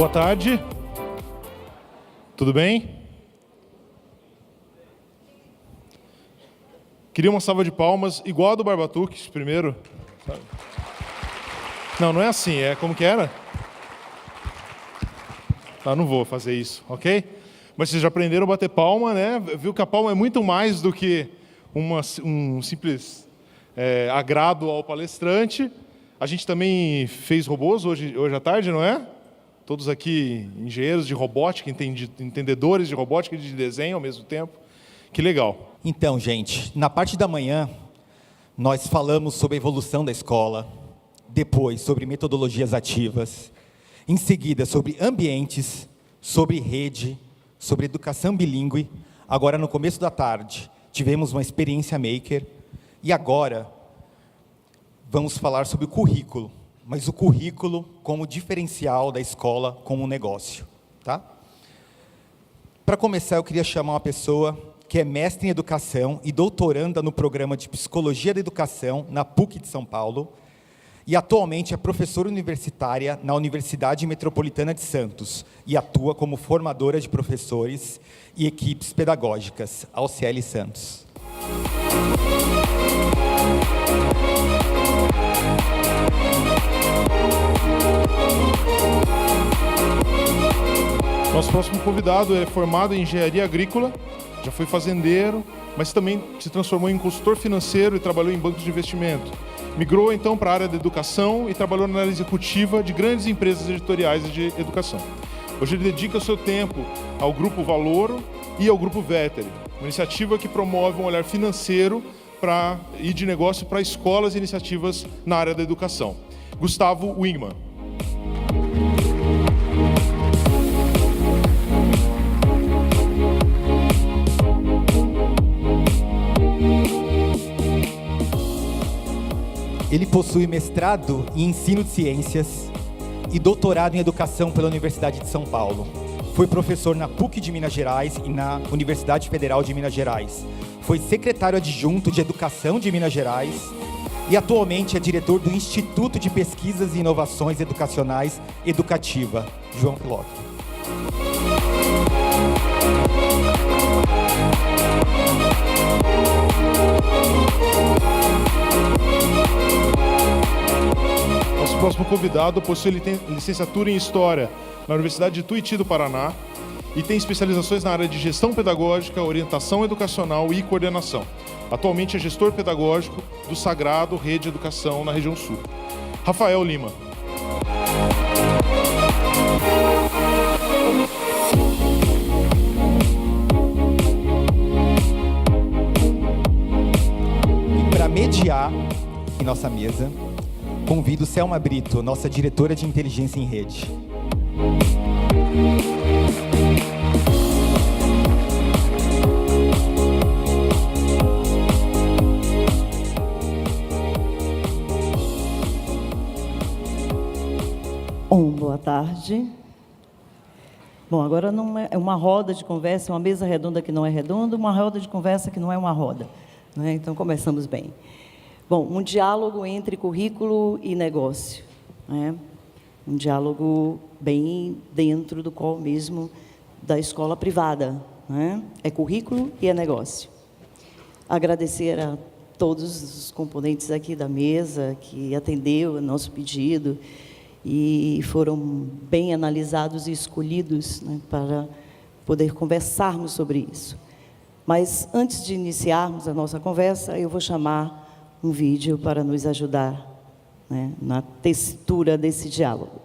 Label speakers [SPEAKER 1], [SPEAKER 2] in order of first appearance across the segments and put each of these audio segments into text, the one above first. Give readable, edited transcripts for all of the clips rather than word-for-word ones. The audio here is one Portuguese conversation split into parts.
[SPEAKER 1] Boa tarde. Tudo bem? Queria uma salva de palmas, igual a do Barbatuques, primeiro. Não, não é assim, é como que era? Tá, não vou fazer isso, ok? Mas vocês já aprenderam a bater palma, né? Viu que a palma é muito mais do que um simples agrado ao palestrante. A gente também fez robôs hoje à tarde, não é? Todos aqui engenheiros de robótica, entendedores de robótica e de desenho ao mesmo tempo. Que legal.
[SPEAKER 2] Então, gente, na parte da manhã, nós falamos sobre a evolução da escola, depois sobre metodologias ativas, em seguida sobre ambientes, sobre rede, sobre educação bilíngue. Agora, no começo da tarde, tivemos uma experiência maker, e agora vamos falar sobre o currículo, mas o currículo como diferencial da escola como um negócio, tá? Para começar, eu queria chamar uma pessoa que é mestre em educação e doutoranda no programa de Psicologia da Educação na PUC de São Paulo, e atualmente é professora universitária na Universidade Metropolitana de Santos, e atua como formadora de professores e equipes pedagógicas, a UCL Santos.
[SPEAKER 1] Nosso próximo convidado é formado em engenharia agrícola, já foi fazendeiro, mas também se transformou em consultor financeiro e trabalhou em bancos de investimento. Migrou então para a área da educação e trabalhou na área executiva de grandes empresas editoriais de educação. Hoje ele dedica o seu tempo ao Grupo Valoro e ao Grupo Veteri, uma iniciativa que promove um olhar financeiro e de negócio para escolas e iniciativas na área da educação. Gustavo Wingman.
[SPEAKER 2] Ele possui mestrado em ensino de ciências e doutorado em educação pela Universidade de São Paulo. Foi professor na PUC de Minas Gerais e na Universidade Federal de Minas Gerais. Foi secretário adjunto de Educação de Minas Gerais e atualmente é diretor do Instituto de Pesquisas e Inovações Educacionais Educativa, João Piloto.
[SPEAKER 1] Nosso próximo convidado possui licenciatura em História na Universidade de Tuiuti do Paraná e tem especializações na área de gestão pedagógica, orientação educacional e coordenação. Atualmente é gestor pedagógico do Sagrado Rede Educação na região sul. Rafael Lima.
[SPEAKER 2] E para mediar em nossa mesa, convido Selma Brito, nossa diretora de inteligência em rede.
[SPEAKER 3] Boa tarde. Bom, agora não é uma roda de conversa, uma mesa redonda que não é redonda, uma roda de conversa que não é uma roda, né? Então, começamos bem. Bom, um diálogo entre currículo e negócio, né? Um diálogo bem dentro do qual mesmo da escola privada, né? É currículo e é negócio. Agradecer a todos os componentes aqui da mesa que atendeu o nosso pedido e foram bem analisados e escolhidos, né, para poder conversarmos sobre isso. Mas, antes de iniciarmos a nossa conversa, eu vou chamar um vídeo para nos ajudar, né, na tessitura desse diálogo.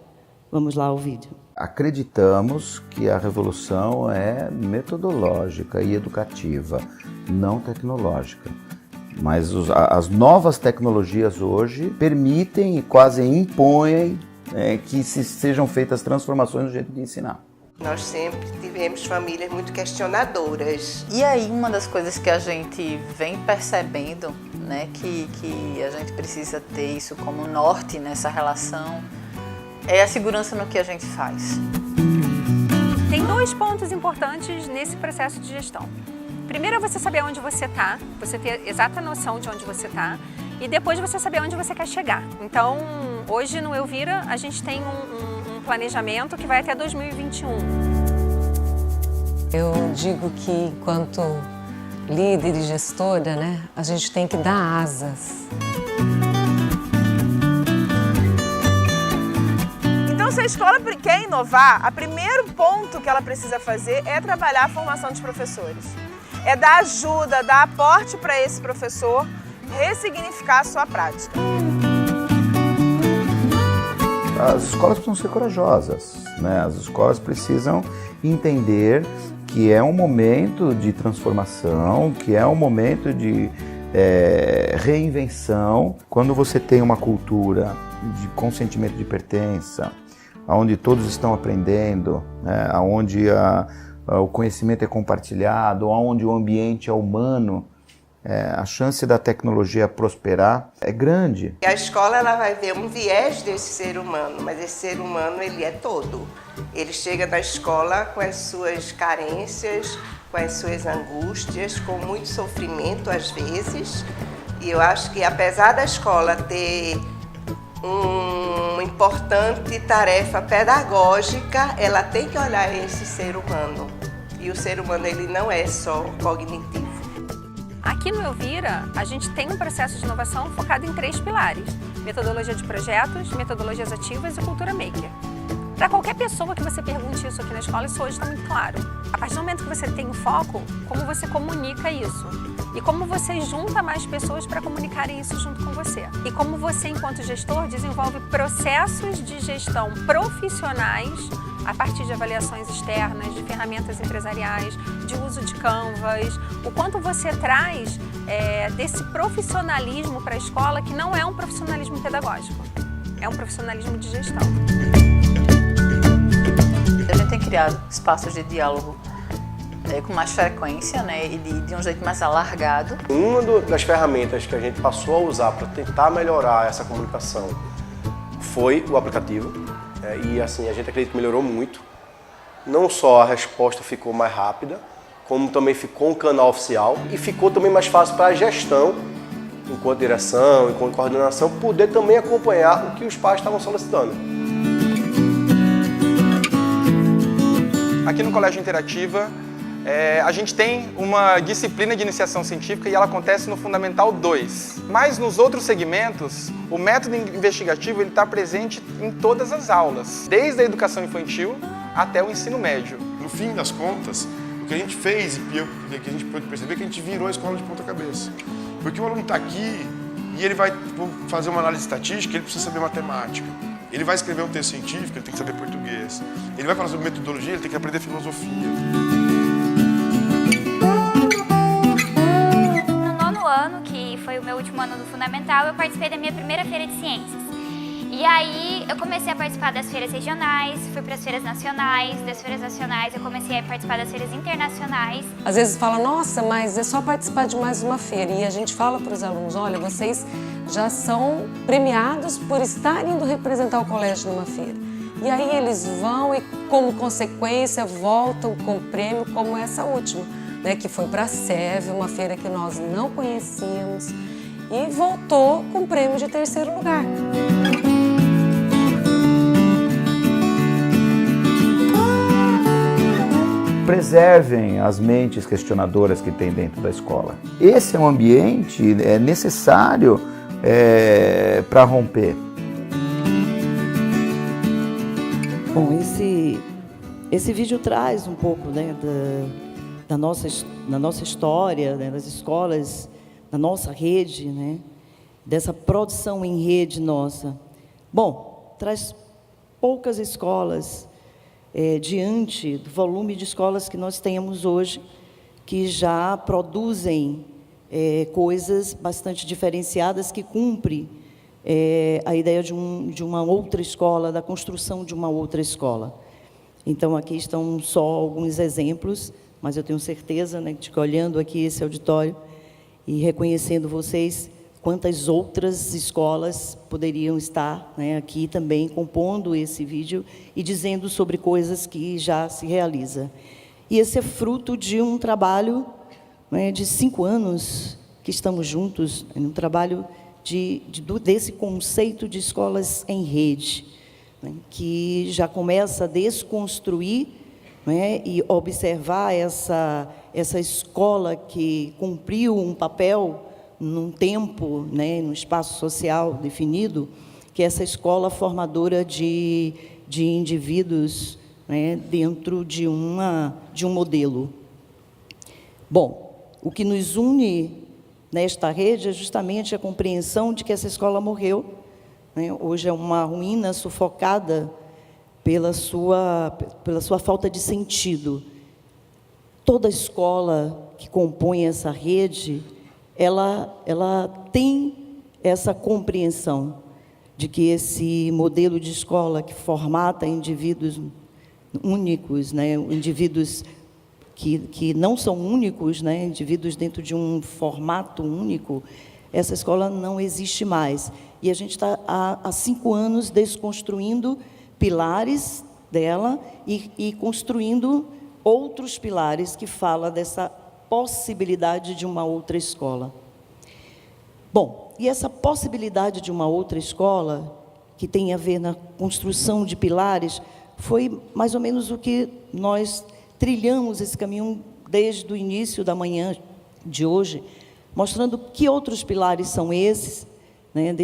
[SPEAKER 3] Vamos lá ao vídeo.
[SPEAKER 4] Acreditamos que a revolução é metodológica e educativa, não tecnológica. Mas as novas tecnologias hoje permitem e quase impõem que sejam feitas transformações no jeito de ensinar.
[SPEAKER 5] Nós sempre tivemos famílias muito questionadoras.
[SPEAKER 6] E aí uma das coisas que a gente vem percebendo, né, que a gente precisa ter isso como norte nessa relação, é a segurança no que a gente faz.
[SPEAKER 7] Tem dois pontos importantes nesse processo de gestão. Primeiro é você saber onde você está, você ter exata noção de onde você está, e depois você saber onde você quer chegar. Então, hoje no Elvira, a gente tem um planejamento que vai até 2021.
[SPEAKER 8] Eu digo que, enquanto líder e gestora, né, a gente tem que dar asas.
[SPEAKER 9] Então, se a escola quer inovar, o primeiro ponto que ela precisa fazer é trabalhar a formação dos professores. É dar ajuda, dar aporte para esse professor ressignificar a sua prática.
[SPEAKER 4] As escolas precisam ser corajosas, né? As escolas precisam entender que é um momento de transformação, que é um momento de reinvenção. Quando você tem uma cultura com sentimento de pertença, onde todos estão aprendendo, né? Onde o conhecimento é compartilhado, onde o ambiente é humano, a chance da tecnologia prosperar é grande.
[SPEAKER 5] A escola ela vai ver um viés desse ser humano, mas esse ser humano ele é todo. Ele chega na escola com as suas carências, com as suas angústias, com muito sofrimento às vezes. E eu acho que apesar da escola ter uma importante tarefa pedagógica, ela tem que olhar esse ser humano. E o ser humano ele não é só cognitivo.
[SPEAKER 7] Aqui no Elvira, a gente tem um processo de inovação focado em 3 pilares: metodologia de projetos, metodologias ativas e cultura maker. Para qualquer pessoa que você pergunte isso aqui na escola, isso hoje está muito claro. A partir do momento que você tem o foco, como você comunica isso? E como você junta mais pessoas para comunicarem isso junto com você? E como você, enquanto gestor, desenvolve processos de gestão profissionais a partir de avaliações externas, de ferramentas empresariais, de uso de Canvas, o quanto você traz desse profissionalismo para a escola, que não é um profissionalismo pedagógico, é um profissionalismo de gestão.
[SPEAKER 6] A gente tem criado espaços de diálogo com mais frequência, né, e de um jeito mais alargado.
[SPEAKER 10] Uma das ferramentas que a gente passou a usar para tentar melhorar essa comunicação foi o aplicativo. E assim, a gente acredita que melhorou muito. Não só a resposta ficou mais rápida, como também ficou um canal oficial e ficou também mais fácil para a gestão, enquanto direção, enquanto coordenação, poder também acompanhar o que os pais estavam solicitando.
[SPEAKER 11] Aqui no Colégio Interativa, a gente tem uma disciplina de iniciação científica e ela acontece no Fundamental 2. Mas nos outros segmentos, o método investigativo está presente em todas as aulas, desde a educação infantil até o ensino médio.
[SPEAKER 1] No fim das contas, o que a gente fez e que a gente pode perceber é que a gente virou a escola de ponta cabeça. Porque o aluno está aqui e ele vai fazer uma análise estatística, ele precisa saber matemática. Ele vai escrever um texto científico, ele tem que saber português. Ele vai falar sobre metodologia, ele tem que aprender filosofia.
[SPEAKER 12] No nono ano, que foi o meu último ano do Fundamental, eu participei da minha primeira feira de ciências. E aí eu comecei a participar das feiras regionais, fui para as feiras nacionais, das feiras nacionais eu comecei a participar das feiras internacionais.
[SPEAKER 8] Às vezes fala, nossa, mas é só participar de mais uma feira. E a gente fala para os alunos, olha, vocês já são premiados por estarem indo representar o colégio numa feira. E aí eles vão e, como consequência, voltam com prêmio como essa última, né, que foi para a SEV, uma feira que nós não conhecíamos, e voltou com prêmio de 3º lugar.
[SPEAKER 4] Preservem as mentes questionadoras que tem dentro da escola. Esse é um ambiente necessário para romper.
[SPEAKER 3] Bom, esse vídeo traz um pouco, né, da nossa história, né, das escolas, da nossa rede, né, dessa produção em rede nossa. Bom, traz poucas escolas diante do volume de escolas que nós temos hoje, que já produzem coisas bastante diferenciadas, que cumprem a ideia de uma outra escola, da construção de uma outra escola. Então, aqui estão só alguns exemplos, mas eu tenho certeza, né, de que olhando aqui esse auditório e reconhecendo vocês, quantas outras escolas poderiam estar, né, aqui também compondo esse vídeo e dizendo sobre coisas que já se realizam. E esse é fruto de um trabalho, né, de 5 anos que estamos juntos, um trabalho desse conceito de escolas em rede. né, que já começa a desconstruir, né, e observar essa escola que cumpriu um papel num tempo, né, num espaço social definido, que é essa escola formadora de indivíduos, né, dentro de um modelo. Bom, o que nos une nesta rede é justamente a compreensão de que essa escola morreu, né, hoje é uma ruína sufocada pela sua falta de sentido. Toda escola que compõe essa rede, ela tem essa compreensão de que esse modelo de escola que formata indivíduos únicos, né, indivíduos que não são únicos, né, indivíduos dentro de um formato único, essa escola não existe mais. E a gente está há 5 anos desconstruindo pilares dela e construindo outros pilares que falam dessa possibilidade de uma outra escola. Bom, e essa possibilidade de uma outra escola, que tem a ver na construção de pilares, foi mais ou menos o que nós trilhamos esse caminho desde o início da manhã de hoje, mostrando que outros pilares são esses, né,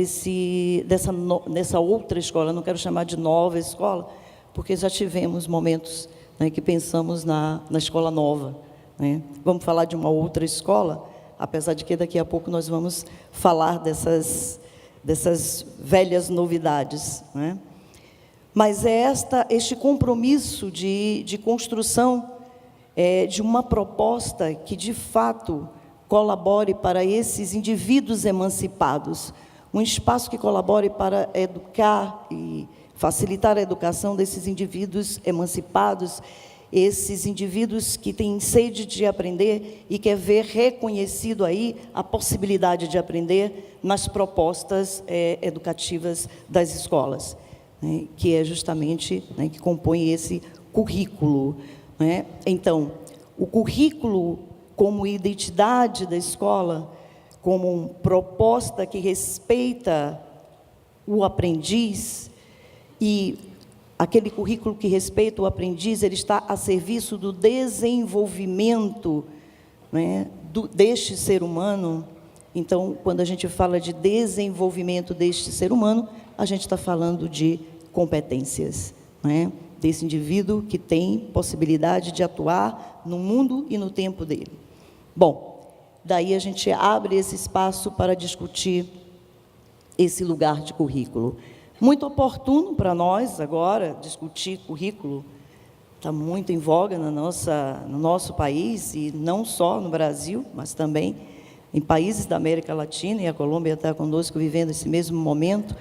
[SPEAKER 3] dessa outra escola. Não quero chamar de nova escola, porque já tivemos momentos, né, que pensamos na escola nova, né. Vamos falar de uma outra escola, apesar de que daqui a pouco nós vamos falar dessas velhas novidades, né. Mas é este compromisso de construção de uma proposta que, de fato, colabore para esses indivíduos emancipados, um espaço que colabore para educar e facilitar a educação desses indivíduos emancipados, esses indivíduos que têm sede de aprender e quer ver reconhecido aí a possibilidade de aprender nas propostas educativas das escolas, né, que é justamente, né, que compõe esse currículo, né? Então, o currículo como identidade da escola, como uma proposta que respeita o aprendiz, e aquele currículo que respeita o aprendiz, ele está a serviço do desenvolvimento, né, deste ser humano. Então, quando a gente fala de desenvolvimento deste ser humano, a gente está falando de competências, né, desse indivíduo que tem possibilidade de atuar no mundo e no tempo dele. Bom, daí a gente abre esse espaço para discutir esse lugar de currículo. Muito oportuno para nós agora discutir currículo, está muito em voga no nosso país, e não só no Brasil, mas também em países da América Latina, e a Colômbia está conosco vivendo esse mesmo momento,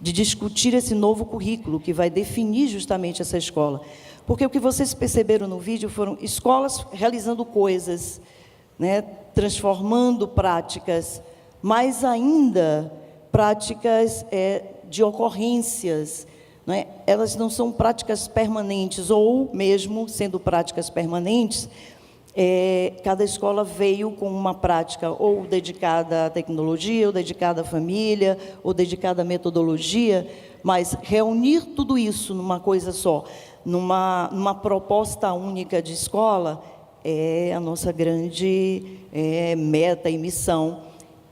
[SPEAKER 3] de discutir esse novo currículo que vai definir justamente essa escola. Porque o que vocês perceberam no vídeo foram escolas realizando coisas, né, transformando práticas, mas ainda práticas de ocorrências, né? Elas não são práticas permanentes, ou mesmo sendo práticas permanentes, cada escola veio com uma prática ou dedicada à tecnologia, ou dedicada à família, ou dedicada à metodologia, mas reunir tudo isso numa coisa só, numa proposta única de escola, é a nossa grande meta e missão,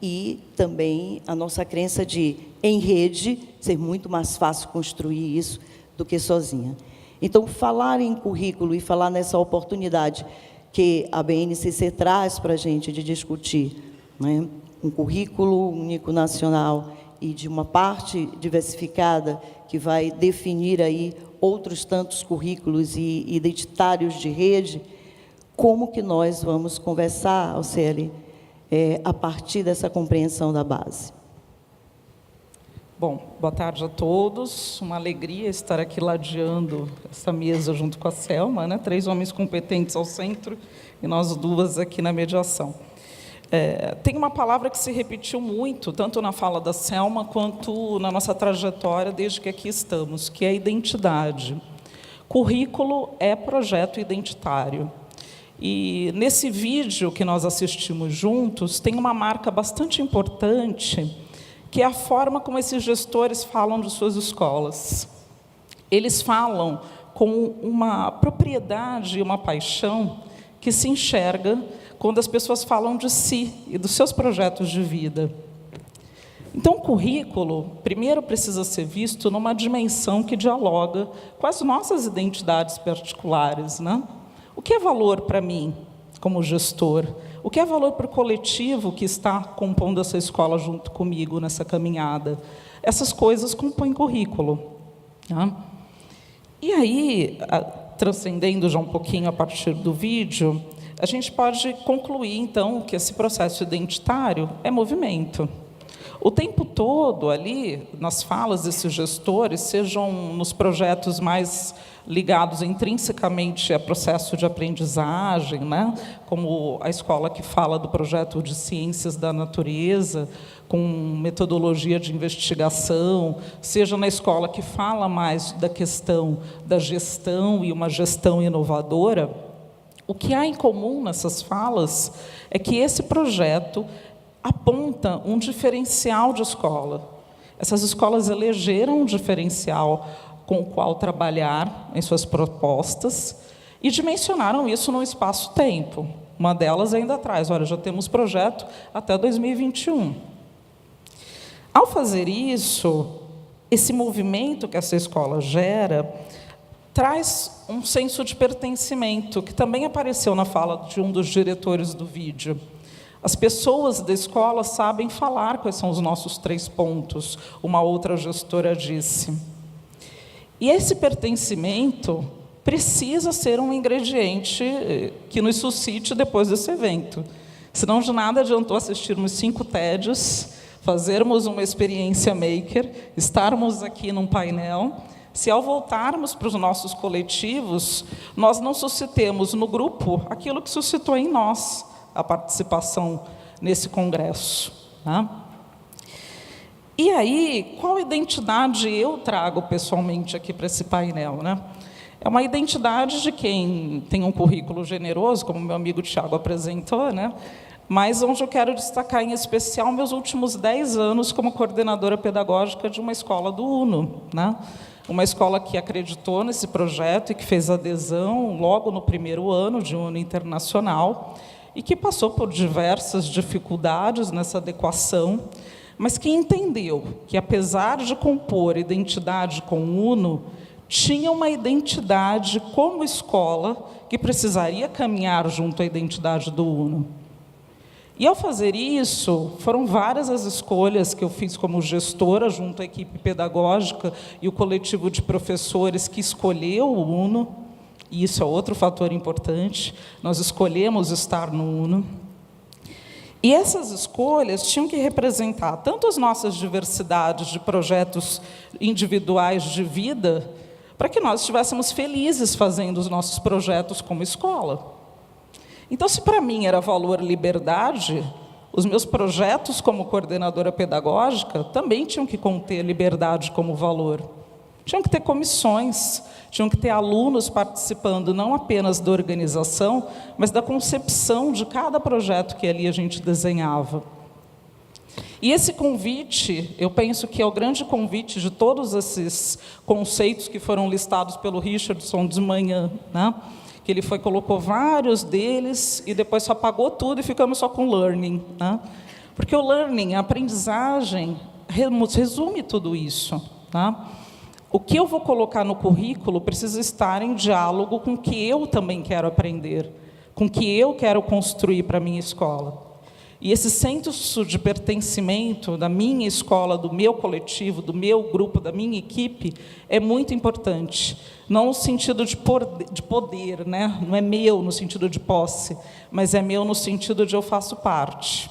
[SPEAKER 3] e também a nossa crença de, em rede, ser muito mais fácil construir isso do que sozinha. Então, falar em currículo e falar nessa oportunidade que a BNCC traz para a gente de discutir, né, um currículo único nacional e de uma parte diversificada que vai definir aí outros tantos currículos e identitários de rede, como que nós vamos conversar, Alceli, a partir dessa compreensão da base?
[SPEAKER 13] Bom, boa tarde a todos. Uma alegria estar aqui ladeando essa mesa junto com a Selma, né? 3 homens competentes ao centro e nós 2 aqui na mediação. Tem uma palavra que se repetiu muito, tanto na fala da Selma quanto na nossa trajetória desde que aqui estamos, que é a identidade. Currículo é projeto identitário. E nesse vídeo que nós assistimos juntos, tem uma marca bastante importante, que é a forma como esses gestores falam de suas escolas. eles falam com uma propriedade e uma paixão que se enxerga quando as pessoas falam de si e dos seus projetos de vida. Então, o currículo, primeiro, precisa ser visto numa dimensão que dialoga com as nossas identidades particulares, né? O que é valor para mim, como gestor? O que é valor para o coletivo que está compondo essa escola junto comigo nessa caminhada? Essas coisas compõem currículo. Tá? E aí, transcendendo já um pouquinho a partir do vídeo, a gente pode concluir, então, que esse processo identitário é movimento. O tempo todo ali, nas falas desses gestores, sejam nos projetos mais ligados intrinsecamente a processo de aprendizagem, né? Como a escola que fala do projeto de ciências da natureza, com metodologia de investigação, seja na escola que fala mais da questão da gestão e uma gestão inovadora, o que há em comum nessas falas é que esse projeto aponta um diferencial de escola. Essas escolas elegeram um diferencial com o qual trabalhar em suas propostas e dimensionaram isso no espaço-tempo. Uma delas ainda traz, olha, já temos projeto até 2021. Ao fazer isso, esse movimento que essa escola gera traz um senso de pertencimento, que também apareceu na fala de um dos diretores do vídeo. As pessoas da escola sabem falar quais são os nossos 3 pontos, uma outra gestora disse. E esse pertencimento precisa ser um ingrediente que nos suscite depois desse evento. Senão, de nada adiantou assistirmos 5 TEDs, fazermos uma experiência maker, estarmos aqui num painel, se ao voltarmos para os nossos coletivos, nós não suscitemos no grupo aquilo que suscitou em nós a participação nesse congresso. Tá? E aí, qual identidade eu trago pessoalmente aqui para esse painel? Né? É uma identidade de quem tem um currículo generoso, como meu amigo Tiago apresentou, né? Mas onde eu quero destacar em especial meus últimos 10 anos como coordenadora pedagógica de uma escola do UNO. Né? Uma escola que acreditou nesse projeto e que fez adesão logo no primeiro ano de UNO Internacional, e que passou por diversas dificuldades nessa adequação, mas que entendeu que, apesar de compor identidade com o UNO, tinha uma identidade como escola que precisaria caminhar junto à identidade do UNO. E, ao fazer isso, foram várias as escolhas que eu fiz como gestora, junto à equipe pedagógica e o coletivo de professores que escolheu o UNO. E isso é outro fator importante, nós escolhemos estar no UNO. E essas escolhas tinham que representar tanto as nossas diversidades de projetos individuais de vida, para que nós estivéssemos felizes fazendo os nossos projetos como escola. Então, se para mim era valor liberdade, os meus projetos como coordenadora pedagógica também tinham que conter liberdade como valor. Tinham que ter comissões, tinham que ter alunos participando não apenas da organização, mas da concepção de cada projeto que ali a gente desenhava. E esse convite, eu penso que é o grande convite de todos esses conceitos que foram listados pelo Richardson de manhã, né? Que ele colocou vários deles e depois só apagou tudo e ficamos só com learning. Né? Porque o learning, a aprendizagem, resume tudo isso. Tá? O que eu vou colocar no currículo precisa estar em diálogo com o que eu também quero aprender, com o que eu quero construir para a minha escola. E esse senso de pertencimento da minha escola, do meu coletivo, do meu grupo, da minha equipe, é muito importante. Não no sentido de poder, né? Não é meu no sentido de posse, mas é meu no sentido de eu faço parte.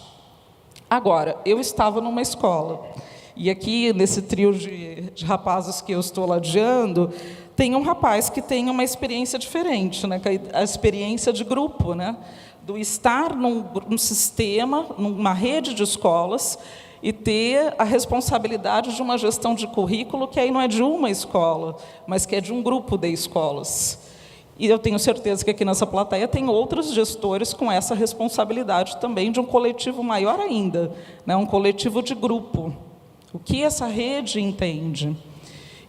[SPEAKER 13] Agora, eu estava numa escola, e aqui, nesse trio de rapazes que eu estou ladeando, tem um rapaz que tem uma experiência diferente, né? A experiência de grupo, né? Do estar num sistema, numa rede de escolas, e ter a responsabilidade de uma gestão de currículo que aí não é de uma escola, mas que é de um grupo de escolas. E eu tenho certeza que aqui nessa plateia tem outros gestores com essa responsabilidade também de um coletivo maior ainda, né? Um coletivo de grupo. O que essa rede entende?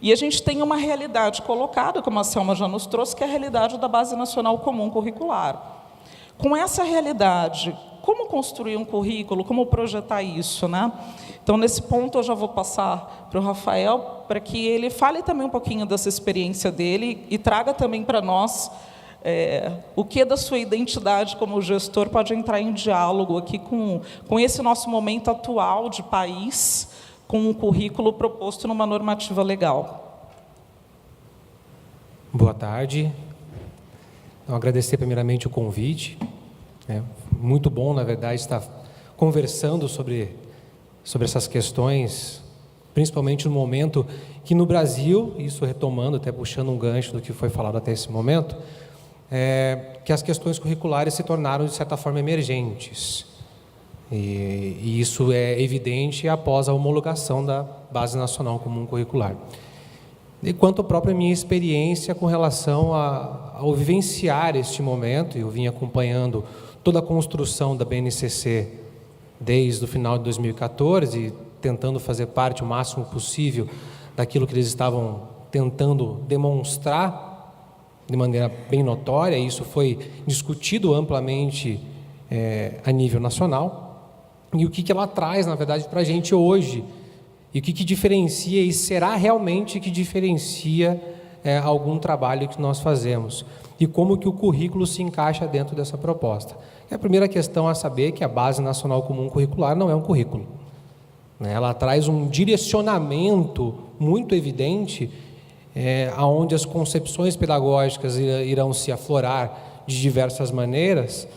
[SPEAKER 13] E a gente tem uma realidade colocada, como a Selma já nos trouxe, que é a realidade da Base Nacional Comum Curricular. Com essa realidade, como construir um currículo, como projetar isso, né? Então, nesse ponto, eu já vou passar para o Rafael, para que ele fale também um pouquinho dessa experiência dele e traga também para nós o que da sua identidade como gestor pode entrar em diálogo aqui com esse nosso momento atual de país, com um currículo proposto numa normativa legal.
[SPEAKER 14] Boa tarde. Então, agradecer primeiramente o convite. É muito bom, na verdade, estar conversando sobre essas questões, principalmente no momento que no Brasil, isso retomando, até puxando um gancho do que foi falado até esse momento, que as questões curriculares se tornaram, de certa forma, emergentes. E isso é evidente após a homologação da Base Nacional Comum Curricular. E quanto à própria minha experiência com relação ao vivenciar este momento, eu vim acompanhando toda a construção da BNCC desde o final de 2014, tentando fazer parte o máximo possível daquilo que eles estavam tentando demonstrar de maneira bem notória. Isso foi discutido amplamente a nível nacional. E o que ela traz, na verdade, para a gente hoje, e o que diferencia, e será realmente que diferencia algum trabalho que nós fazemos, e como que o currículo se encaixa dentro dessa proposta. E a primeira questão a saber é que a Base Nacional Comum Curricular não é um currículo. Ela traz um direcionamento muito evidente, aonde as concepções pedagógicas irão se aflorar de diversas maneiras,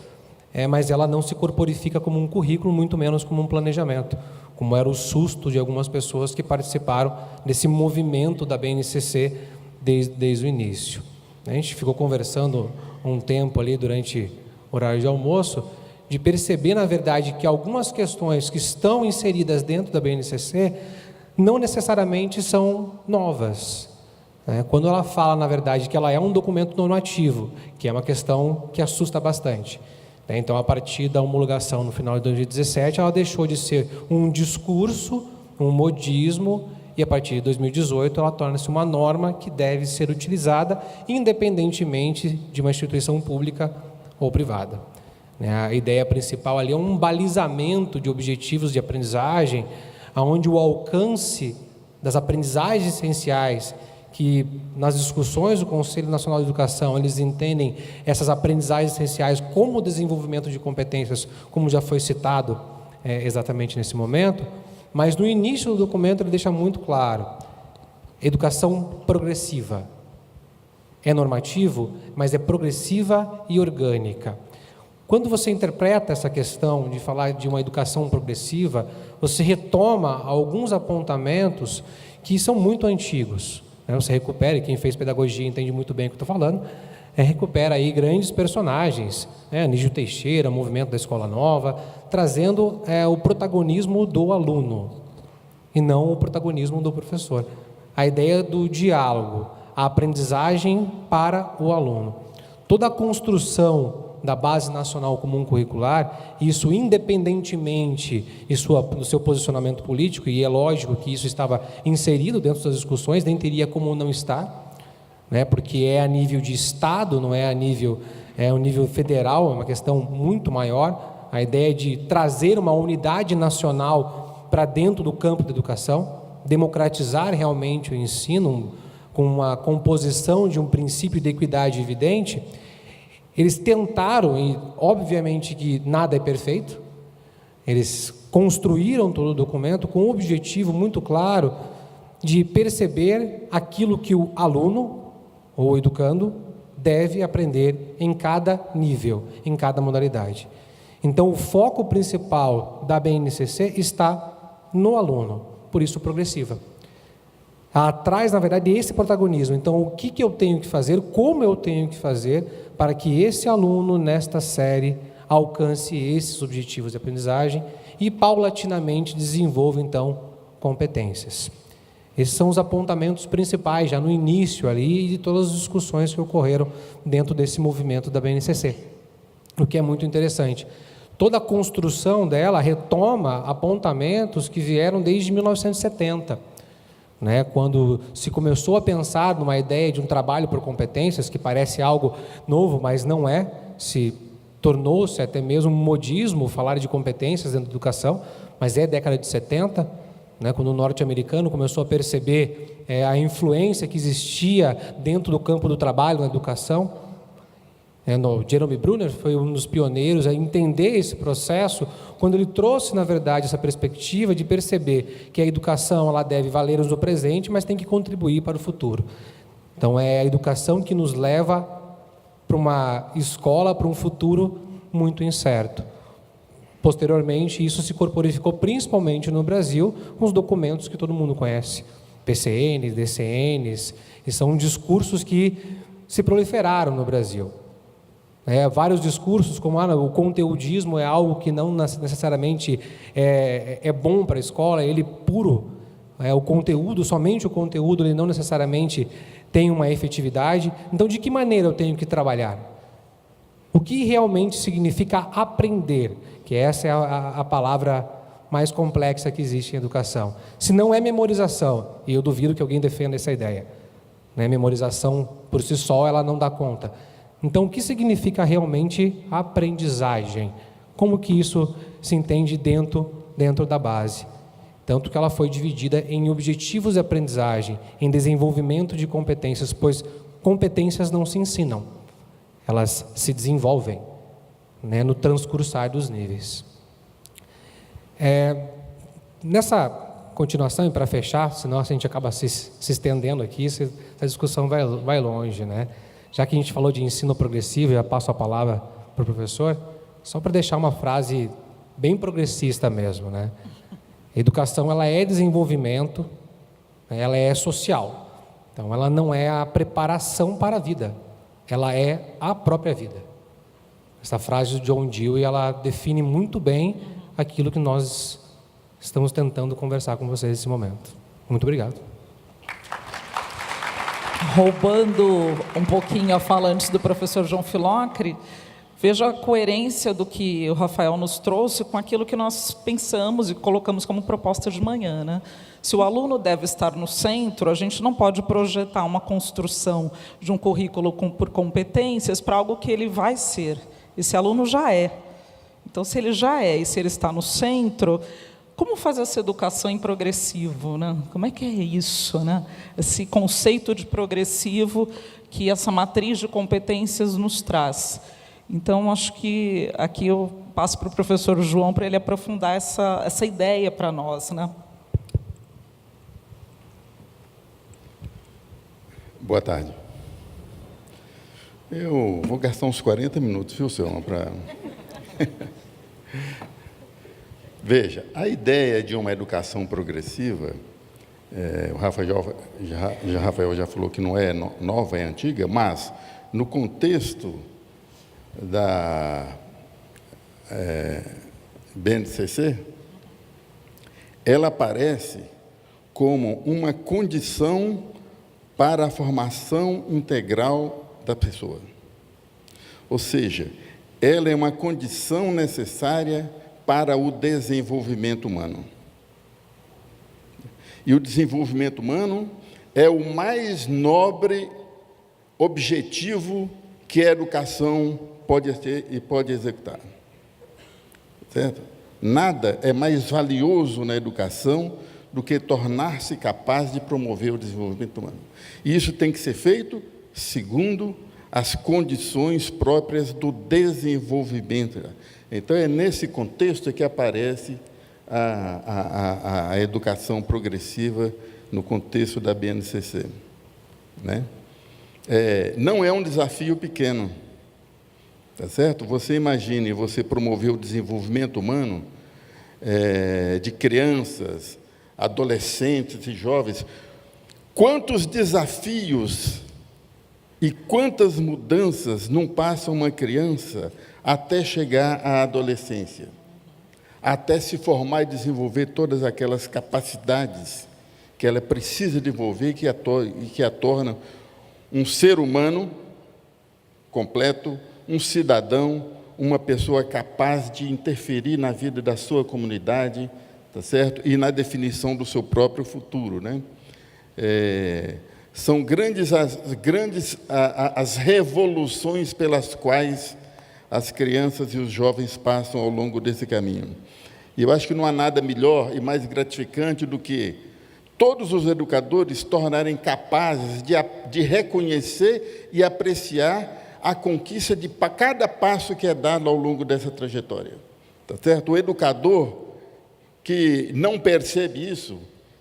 [SPEAKER 14] mas ela não se corporifica como um currículo, muito menos como um planejamento, como era o susto de algumas pessoas que participaram desse movimento da BNCC desde o início. A gente ficou conversando um tempo ali durante o horário de almoço, de perceber, na verdade, que algumas questões que estão inseridas dentro da BNCC não necessariamente são novas. Quando ela fala, na verdade, que ela é um documento normativo, que é uma questão que assusta bastante. Então, a partir da homologação no final de 2017, ela deixou de ser um discurso, um modismo, e a partir de 2018 ela torna-se uma norma que deve ser utilizada independentemente de uma instituição pública ou privada. A ideia principal ali é um balizamento de objetivos de aprendizagem, onde o alcance das aprendizagens essenciais, que nas discussões do Conselho Nacional de Educação, eles entendem essas aprendizagens essenciais como o desenvolvimento de competências, como já foi citado exatamente nesse momento, mas no início do documento ele deixa muito claro: educação progressiva. É normativo, mas é progressiva e orgânica. Quando você interpreta essa questão de falar de uma educação progressiva, você retoma alguns apontamentos que são muito antigos. Você recupera, e quem fez pedagogia entende muito bem o que eu estou falando, recupera aí grandes personagens, Anísio Teixeira, movimento da Escola Nova, trazendo o protagonismo do aluno e não o protagonismo do professor. A ideia do diálogo, a aprendizagem para o aluno. Toda a construção da Base Nacional Comum Curricular, isso independentemente do seu posicionamento político, e é lógico que isso estava inserido dentro das discussões, nem teria como não estar, porque é a nível de Estado, não é a nível, o nível federal, é uma questão muito maior, a ideia de trazer uma unidade nacional para dentro do campo da educação, democratizar realmente o ensino, com uma composição de um princípio de equidade evidente. Eles tentaram, e obviamente que nada é perfeito, eles construíram todo o documento com um objetivo muito claro de perceber aquilo que o aluno ou o educando deve aprender em cada nível, em cada modalidade. Então, o foco principal da BNCC está no aluno, por isso progressiva. Atrás, na verdade, esse protagonismo. Então, o que eu tenho que fazer, como eu tenho que fazer para que esse aluno, nesta série, alcance esses objetivos de aprendizagem e, paulatinamente, desenvolva, então, competências. Esses são os apontamentos principais, já no início ali, de todas as discussões que ocorreram dentro desse movimento da BNCC. O que é muito interessante. Toda a construção dela retoma apontamentos que vieram desde 1970, né? Quando se começou a pensar numa ideia de um trabalho por competências, que parece algo novo, mas não é, tornou-se até mesmo um modismo falar de competências dentro da educação, mas é década de 70, né, quando o norte-americano começou a perceber a influência que existia dentro do campo do trabalho na educação. Jerome Brunner foi um dos pioneiros a entender esse processo, quando ele trouxe, na verdade, essa perspectiva de perceber que a educação ela deve valer no presente, mas tem que contribuir para o futuro. Então, é a educação que nos leva para uma escola, para um futuro muito incerto. Posteriormente, isso se corporificou principalmente no Brasil, com os documentos que todo mundo conhece, PCNs, DCNs, e são discursos que se proliferaram no Brasil. Vários discursos como o conteudismo é algo que não necessariamente é bom para a escola, ele puro, o conteúdo, somente o conteúdo, ele não necessariamente tem uma efetividade. Então, de que maneira eu tenho que trabalhar? O que realmente significa aprender? Que essa é a palavra mais complexa que existe em educação. Se não é memorização, e eu duvido que alguém defenda essa ideia, memorização por si só, ela não dá conta. Então, o que significa realmente aprendizagem? Como que isso se entende dentro da base? Tanto que ela foi dividida em objetivos de aprendizagem, em desenvolvimento de competências, pois competências não se ensinam, elas se desenvolvem, no transcursar dos níveis. Nessa continuação, e para fechar, senão a gente acaba se estendendo aqui, essa discussão vai longe, Já que a gente falou de ensino progressivo, eu passo a palavra para o professor, só para deixar uma frase bem progressista mesmo, A educação, ela é desenvolvimento, ela é social. Então, ela não é a preparação para a vida, ela é a própria vida. Essa frase do John Dewey, ela define muito bem aquilo que nós estamos tentando conversar com vocês nesse momento. Muito obrigado.
[SPEAKER 13] Roubando um pouquinho a fala antes do professor João Filocre, veja a coerência do que o Rafael nos trouxe com aquilo que nós pensamos e colocamos como proposta de manhã, Se o aluno deve estar no centro, a gente não pode projetar uma construção de um currículo por competências para algo que ele vai ser. Esse aluno já é. Então, se ele já é e se ele está no centro, como fazer essa educação em progressivo? Como é que é isso? Esse conceito de progressivo que essa matriz de competências nos traz. Então, acho que aqui eu passo para o professor João para ele aprofundar essa ideia para nós.
[SPEAKER 15] Boa tarde. Eu vou gastar uns 40 minutos, viu, Selma, para... Veja, a ideia de uma educação progressiva, o Rafael já falou que não é nova, é antiga, mas no contexto da BNCC, ela aparece como uma condição para a formação integral da pessoa. Ou seja, ela é uma condição necessária para o desenvolvimento humano. E o desenvolvimento humano é o mais nobre objetivo que a educação pode ter e pode executar. Certo? Nada é mais valioso na educação do que tornar-se capaz de promover o desenvolvimento humano. E isso tem que ser feito segundo as condições próprias do desenvolvimento. Então, é nesse contexto que aparece a educação progressiva no contexto da BNCC. Não é um desafio pequeno, tá certo? Você imagine você promover o desenvolvimento humano de crianças, adolescentes e jovens. Quantos desafios e quantas mudanças não passa uma criança até chegar à adolescência, até se formar e desenvolver todas aquelas capacidades que ela precisa desenvolver e que a tornam um ser humano completo, um cidadão, uma pessoa capaz de interferir na vida da sua comunidade, tá certo? E na definição do seu próprio futuro, São grandes as revoluções pelas quais as crianças e os jovens passam ao longo desse caminho. E eu acho que não há nada melhor e mais gratificante do que todos os educadores tornarem capazes de reconhecer e apreciar a conquista de cada passo que é dado ao longo dessa trajetória. Tá certo? O educador que não percebe isso,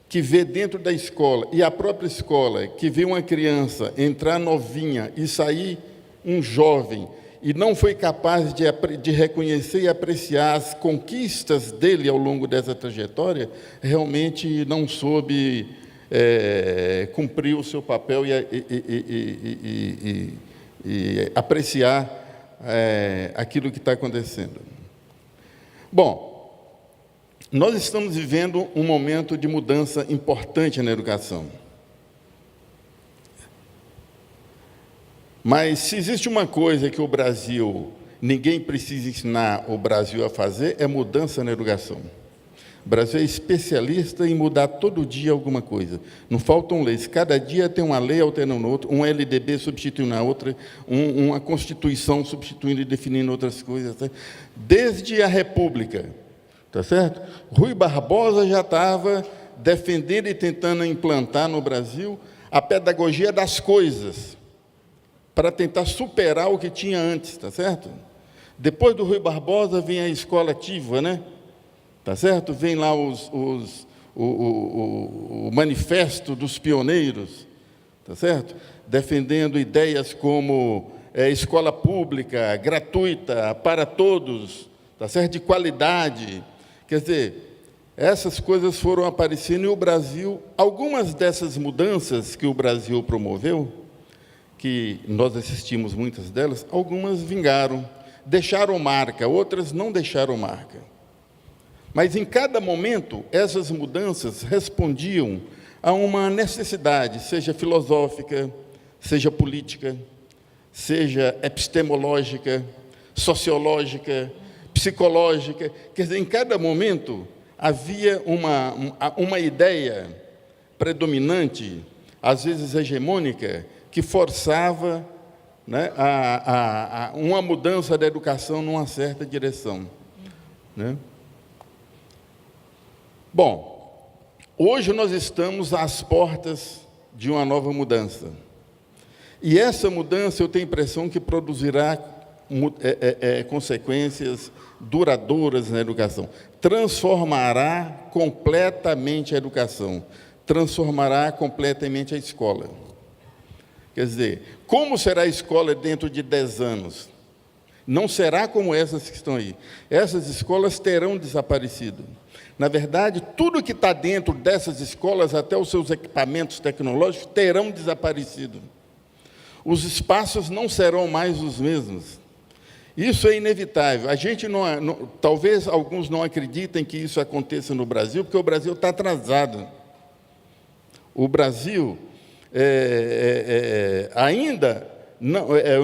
[SPEAKER 15] que vê dentro da escola, e a própria escola, que vê uma criança entrar novinha e sair um jovem, e não foi capaz de reconhecer e apreciar as conquistas dele ao longo dessa trajetória, realmente não soube cumprir o seu papel e apreciar aquilo que está acontecendo. Bom, nós estamos vivendo um momento de mudança importante na educação. Mas se existe uma coisa que o Brasil, ninguém precisa ensinar o Brasil a fazer, é mudança na educação. O Brasil é especialista em mudar todo dia alguma coisa. Não faltam leis. Cada dia tem uma lei alternando outra, um LDB substituindo a outra, uma Constituição substituindo e definindo outras coisas. Tá? Desde a República, tá certo? Rui Barbosa já estava defendendo e tentando implantar no Brasil a pedagogia das coisas, para tentar superar o que tinha antes, tá certo? Depois do Rui Barbosa vem a escola ativa, né? Tá certo? Vem lá o manifesto dos pioneiros, tá certo? Defendendo ideias como escola pública, gratuita, para todos, tá certo? De qualidade. Quer dizer, essas coisas foram aparecendo e o Brasil, algumas dessas mudanças que o Brasil promoveu, que nós assistimos muitas delas, algumas vingaram, deixaram marca, outras não deixaram marca. Mas, em cada momento, essas mudanças respondiam a uma necessidade, seja filosófica, seja política, seja epistemológica, sociológica, psicológica. Quer dizer, em cada momento, havia uma ideia predominante, às vezes hegemônica, que forçava, né, uma mudança da educação numa certa direção. Né? Bom, hoje nós estamos às portas de uma nova mudança. E essa mudança, eu tenho a impressão que produzirá consequências duradouras na educação. Transformará completamente a educação, transformará completamente a escola. Quer dizer, como será a escola dentro de 10 anos? Não será como essas que estão aí. Essas escolas terão desaparecido. Na verdade, tudo que está dentro dessas escolas, até os seus equipamentos tecnológicos, terão desaparecido. Os espaços não serão mais os mesmos. Isso é inevitável. A gente talvez alguns não acreditem que isso aconteça no Brasil, porque o Brasil está atrasado. O Brasil ainda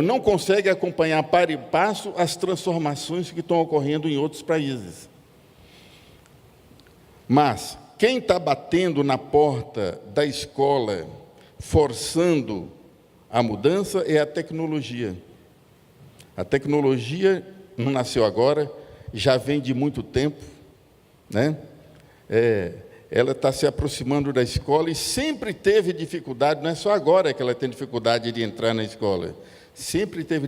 [SPEAKER 15] não consegue acompanhar para e passo as transformações que estão ocorrendo em outros países. Mas quem está batendo na porta da escola, forçando a mudança, é a tecnologia. A tecnologia não nasceu agora, já vem de muito tempo, né? Ela está se aproximando da escola e sempre teve dificuldade, não é só agora que ela tem dificuldade de entrar na escola, sempre teve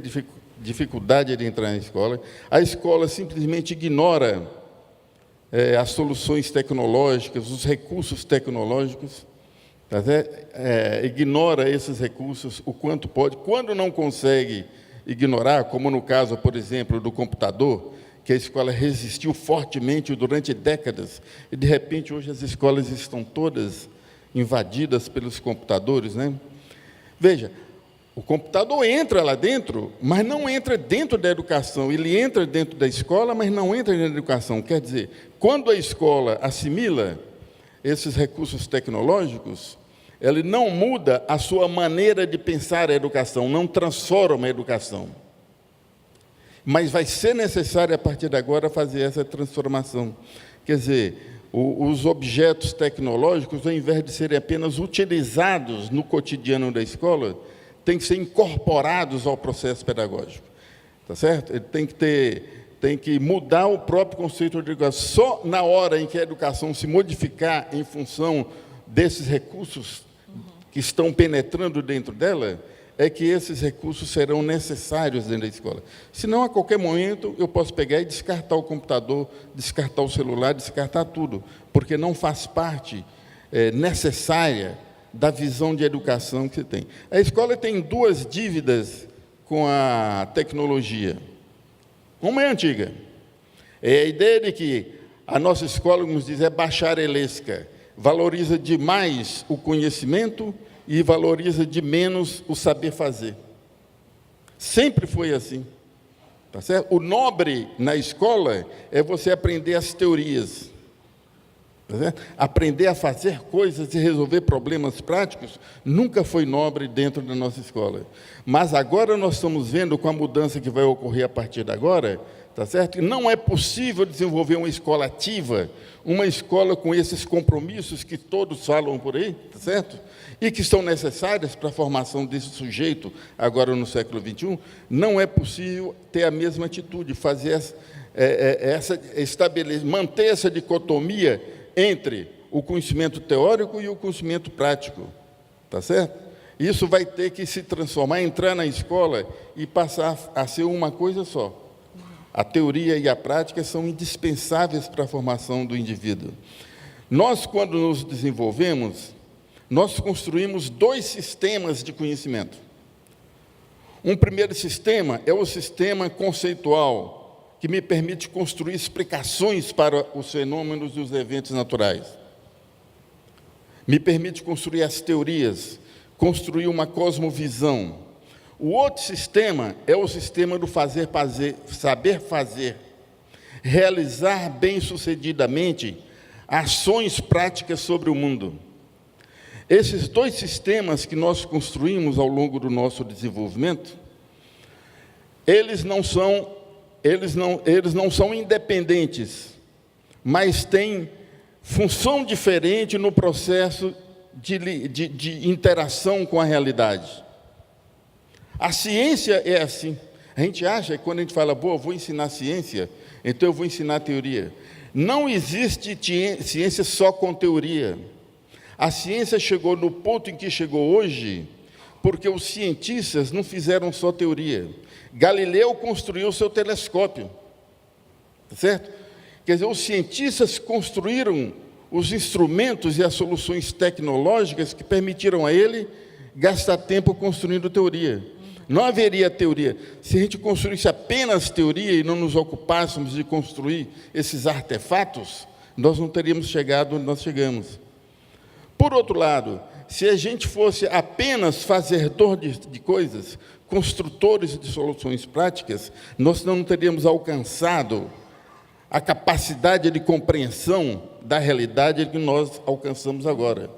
[SPEAKER 15] dificuldade de entrar na escola. A escola simplesmente ignora as soluções tecnológicas, os recursos tecnológicos, tá certo? Ignora esses recursos o quanto pode. Quando não consegue ignorar, como no caso, por exemplo, do computador, que a escola resistiu fortemente durante décadas, e, de repente, hoje as escolas estão todas invadidas pelos computadores, né? Veja, o computador entra lá dentro, mas não entra dentro da educação. Ele entra dentro da escola, mas não entra dentro da educação. Quer dizer, quando a escola assimila esses recursos tecnológicos, ele não muda a sua maneira de pensar a educação, não transforma a educação. Mas vai ser necessário, a partir de agora, fazer essa transformação. Quer dizer, os objetos tecnológicos, ao invés de serem apenas utilizados no cotidiano da escola, têm que ser incorporados ao processo pedagógico. Tá certo? Ele tem que mudar o próprio conceito de educação. Só na hora em que a educação se modificar em função desses recursos que estão penetrando dentro dela, é que esses recursos serão necessários dentro da escola. Senão, a qualquer momento, eu posso pegar e descartar o computador, descartar o celular, descartar tudo, porque não faz parte necessária da visão de educação que você tem. A escola tem duas dívidas com a tecnologia. Uma é antiga. É a ideia de que a nossa escola, como diz, é bacharelesca. Valoriza demais o conhecimento e valoriza de menos o saber fazer. Sempre foi assim. Tá certo? O nobre na escola é você aprender as teorias. Tá certo? Aprender a fazer coisas e resolver problemas práticos nunca foi nobre dentro da nossa escola. Mas agora nós estamos vendo, com a mudança que vai ocorrer a partir de agora, tá certo? Que não é possível desenvolver uma escola ativa, uma escola com esses compromissos que todos falam por aí, tá certo? E que são necessárias para a formação desse sujeito, agora no século XXI, não é possível ter a mesma atitude, fazer manter essa dicotomia entre o conhecimento teórico e o conhecimento prático, tá certo? Isso vai ter que se transformar, entrar na escola e passar a ser uma coisa só. A teoria e a prática são indispensáveis para a formação do indivíduo. Nós, quando nos desenvolvemos, nós construímos dois sistemas de conhecimento. Um primeiro sistema é o sistema conceitual, que me permite construir explicações para os fenômenos e os eventos naturais. Me permite construir as teorias, construir uma cosmovisão. O outro sistema é o sistema do saber fazer, realizar bem-sucedidamente ações práticas sobre o mundo. Esses dois sistemas que nós construímos ao longo do nosso desenvolvimento, eles não são independentes, mas têm função diferente no processo de interação com a realidade. A ciência é assim. A gente acha que quando a gente fala, vou ensinar ciência, então eu vou ensinar teoria. Não existe ciência só com teoria. A ciência chegou no ponto em que chegou hoje, porque os cientistas não fizeram só teoria. Galileu construiu o seu telescópio, certo? Quer dizer, os cientistas construíram os instrumentos e as soluções tecnológicas que permitiram a ele gastar tempo construindo teoria. Não haveria teoria. Se a gente construísse apenas teoria e não nos ocupássemos de construir esses artefatos, nós não teríamos chegado onde nós chegamos. Por outro lado, se a gente fosse apenas fazedor de coisas, construtores de soluções práticas, nós não teríamos alcançado a capacidade de compreensão da realidade que nós alcançamos agora.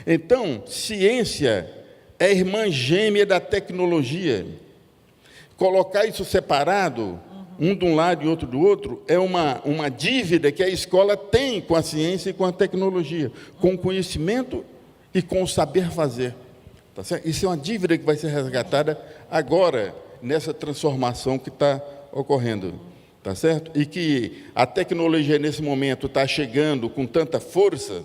[SPEAKER 15] Então, ciência é a irmã gêmea da tecnologia. Colocar isso separado, um de um lado e outro do outro, é uma dívida que a escola tem com a ciência e com a tecnologia, com o conhecimento e com o saber fazer. Tá certo? Isso é uma dívida que vai ser resgatada agora, nessa transformação que está ocorrendo. Tá certo? E que a tecnologia, nesse momento, está chegando com tanta força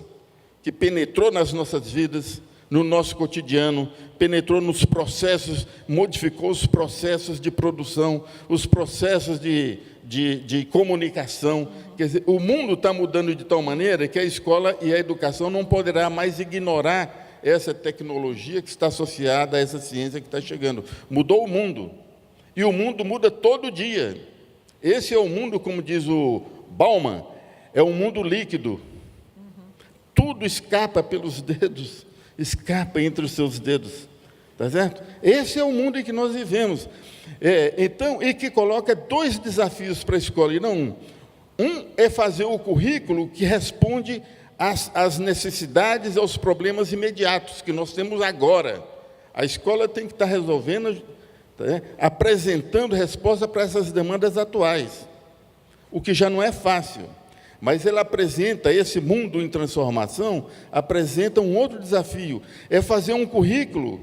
[SPEAKER 15] que penetrou nas nossas vidas, no nosso cotidiano, penetrou nos processos, modificou os processos de produção, os processos de comunicação. Quer dizer, o mundo está mudando de tal maneira que a escola e a educação não poderá mais ignorar essa tecnologia que está associada a essa ciência que está chegando. Mudou o mundo. E o mundo muda todo dia. Esse é o mundo, como diz o Bauman, é um mundo líquido. Tudo escapa pelos dedos. Escapa entre os seus dedos, tá certo? Esse é o mundo em que nós vivemos. Então, e que coloca dois desafios para a escola, e não um. Um é fazer o currículo que responde às necessidades, aos problemas imediatos que nós temos agora. A escola tem que estar resolvendo, apresentando resposta para essas demandas atuais, o que já não é fácil. Mas ele apresenta, esse mundo em transformação, apresenta um outro desafio, é fazer um currículo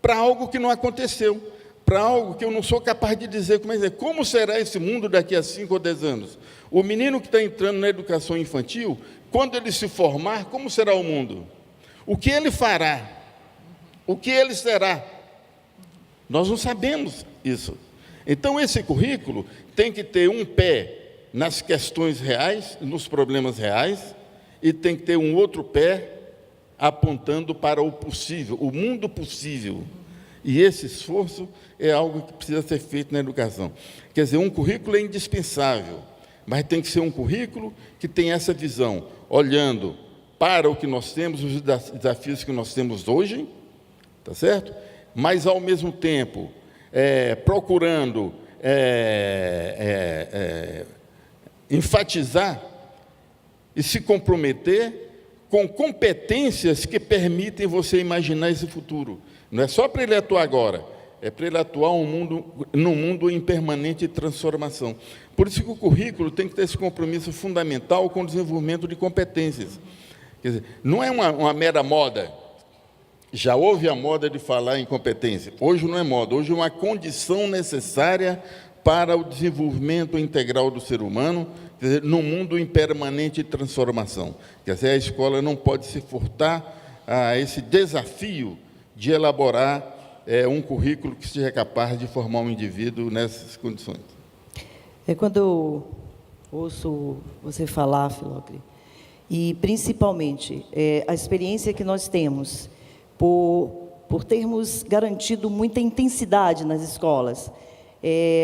[SPEAKER 15] para algo que não aconteceu, para algo que eu não sou capaz de dizer como será esse mundo daqui a 5 ou 10 anos. O menino que está entrando na educação infantil, quando ele se formar, como será o mundo? O que ele fará? O que ele será? Nós não sabemos isso. Então, esse currículo tem que ter um pé nas questões reais, nos problemas reais, e tem que ter um outro pé apontando para o possível, o mundo possível. E esse esforço é algo que precisa ser feito na educação. Quer dizer, um currículo é indispensável, mas tem que ser um currículo que tem essa visão, olhando para o que nós temos, os desafios que nós temos hoje, tá certo? Mas, ao mesmo tempo, procurando enfatizar e se comprometer com competências que permitem você imaginar esse futuro. Não é só para ele atuar agora, é para ele atuar num mundo em permanente transformação. Por isso que o currículo tem que ter esse compromisso fundamental com o desenvolvimento de competências. Quer dizer, não é uma mera moda. Já houve a moda de falar em competência. Hoje não é moda, hoje é uma condição necessária para o desenvolvimento integral do ser humano, quer dizer, num mundo em permanente transformação. Quer dizer, a escola não pode se furtar a esse desafio de elaborar um currículo que seja capaz de formar um indivíduo nessas condições.
[SPEAKER 3] Quando eu ouço você falar, Filocre, e principalmente a experiência que nós temos por termos garantido muita intensidade nas escolas,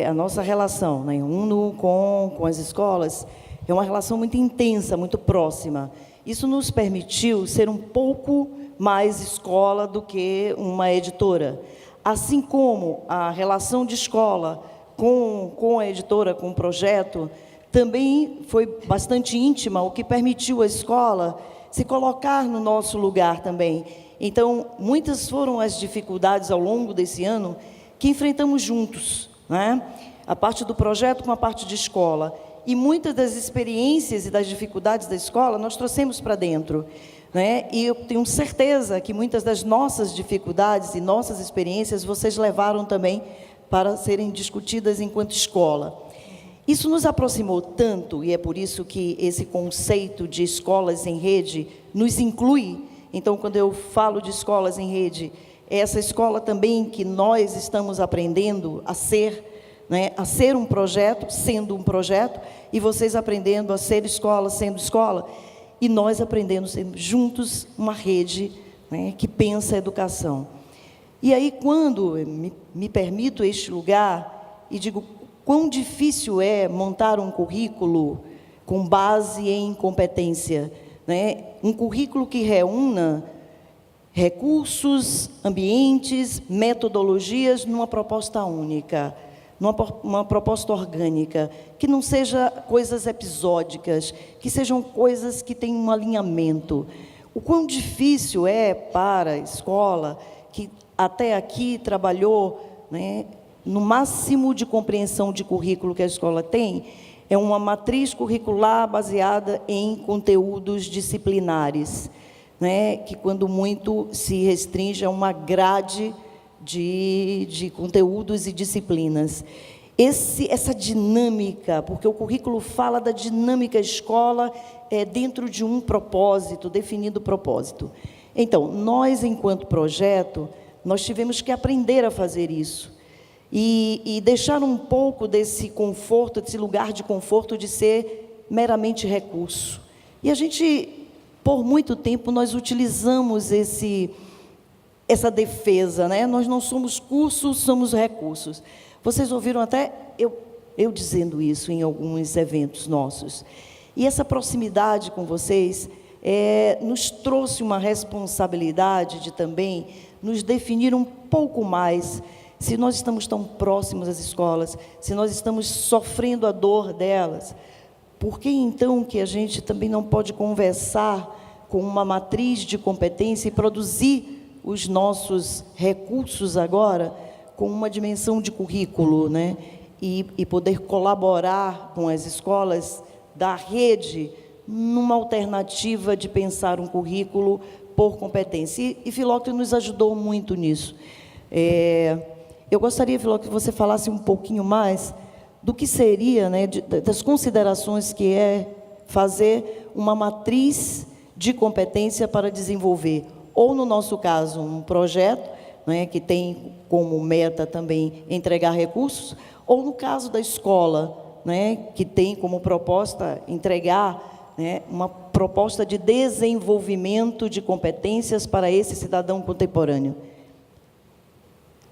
[SPEAKER 3] a nossa relação, né, UNO com as escolas, é uma relação muito intensa, muito próxima. Isso nos permitiu ser um pouco mais escola do que uma editora. Assim como a relação de escola com a editora, com o projeto, também foi bastante íntima, o que permitiu à escola se colocar no nosso lugar também. Então, muitas foram as dificuldades ao longo desse ano que enfrentamos juntos, né? A parte do projeto com a parte de escola. E muitas das experiências e das dificuldades da escola nós trouxemos para dentro, né? E eu tenho certeza que muitas das nossas dificuldades e nossas experiências vocês levaram também para serem discutidas enquanto escola. Isso nos aproximou tanto, e é por isso que esse conceito de escolas em rede nos inclui. Então, quando eu falo de escolas em rede, é essa escola também que nós estamos aprendendo a ser, né, a ser um projeto, sendo um projeto, e vocês aprendendo a ser escola, sendo escola, e nós aprendendo sendo juntos uma rede, né, que pensa a educação. E aí, quando me permito este lugar e digo quão difícil é montar um currículo com base em competência, né? Um currículo que reúna recursos, ambientes, metodologias numa proposta única, numa proposta orgânica, que não seja coisas episódicas, que sejam coisas que tenham um alinhamento. O quão difícil é para a escola, que até aqui trabalhou, né, no máximo de compreensão de currículo que a escola tem, é uma matriz curricular baseada em conteúdos disciplinares, né, que, quando muito, se restringe a uma grade de conteúdos e disciplinas. Essa dinâmica, porque o currículo fala da dinâmica escola dentro de um propósito, definido propósito. Então, nós, enquanto projeto, nós tivemos que aprender a fazer isso. E deixar um pouco desse conforto, desse lugar de conforto de ser meramente recurso. E a gente, por muito tempo, nós utilizamos essa defesa, né? Nós não somos cursos, somos recursos. Vocês ouviram até eu dizendo isso em alguns eventos nossos. E essa proximidade com vocês nos trouxe uma responsabilidade de também nos definir um pouco mais. Se nós estamos tão próximos às escolas, se nós estamos sofrendo a dor delas, por que então que a gente também não pode conversar com uma matriz de competência e produzir os nossos recursos agora com uma dimensão de currículo, né? E poder colaborar com as escolas da rede, numa alternativa de pensar um currículo por competência. E Filóctetes nos ajudou muito nisso. Eu gostaria, Filóctetes, que você falasse um pouquinho mais do que seria, né, das considerações que é fazer uma matriz de competência para desenvolver, ou, no nosso caso, um projeto, né, que tem como meta também entregar recursos, ou, no caso da escola, né, que tem como proposta entregar, né, uma proposta de desenvolvimento de competências para esse cidadão contemporâneo.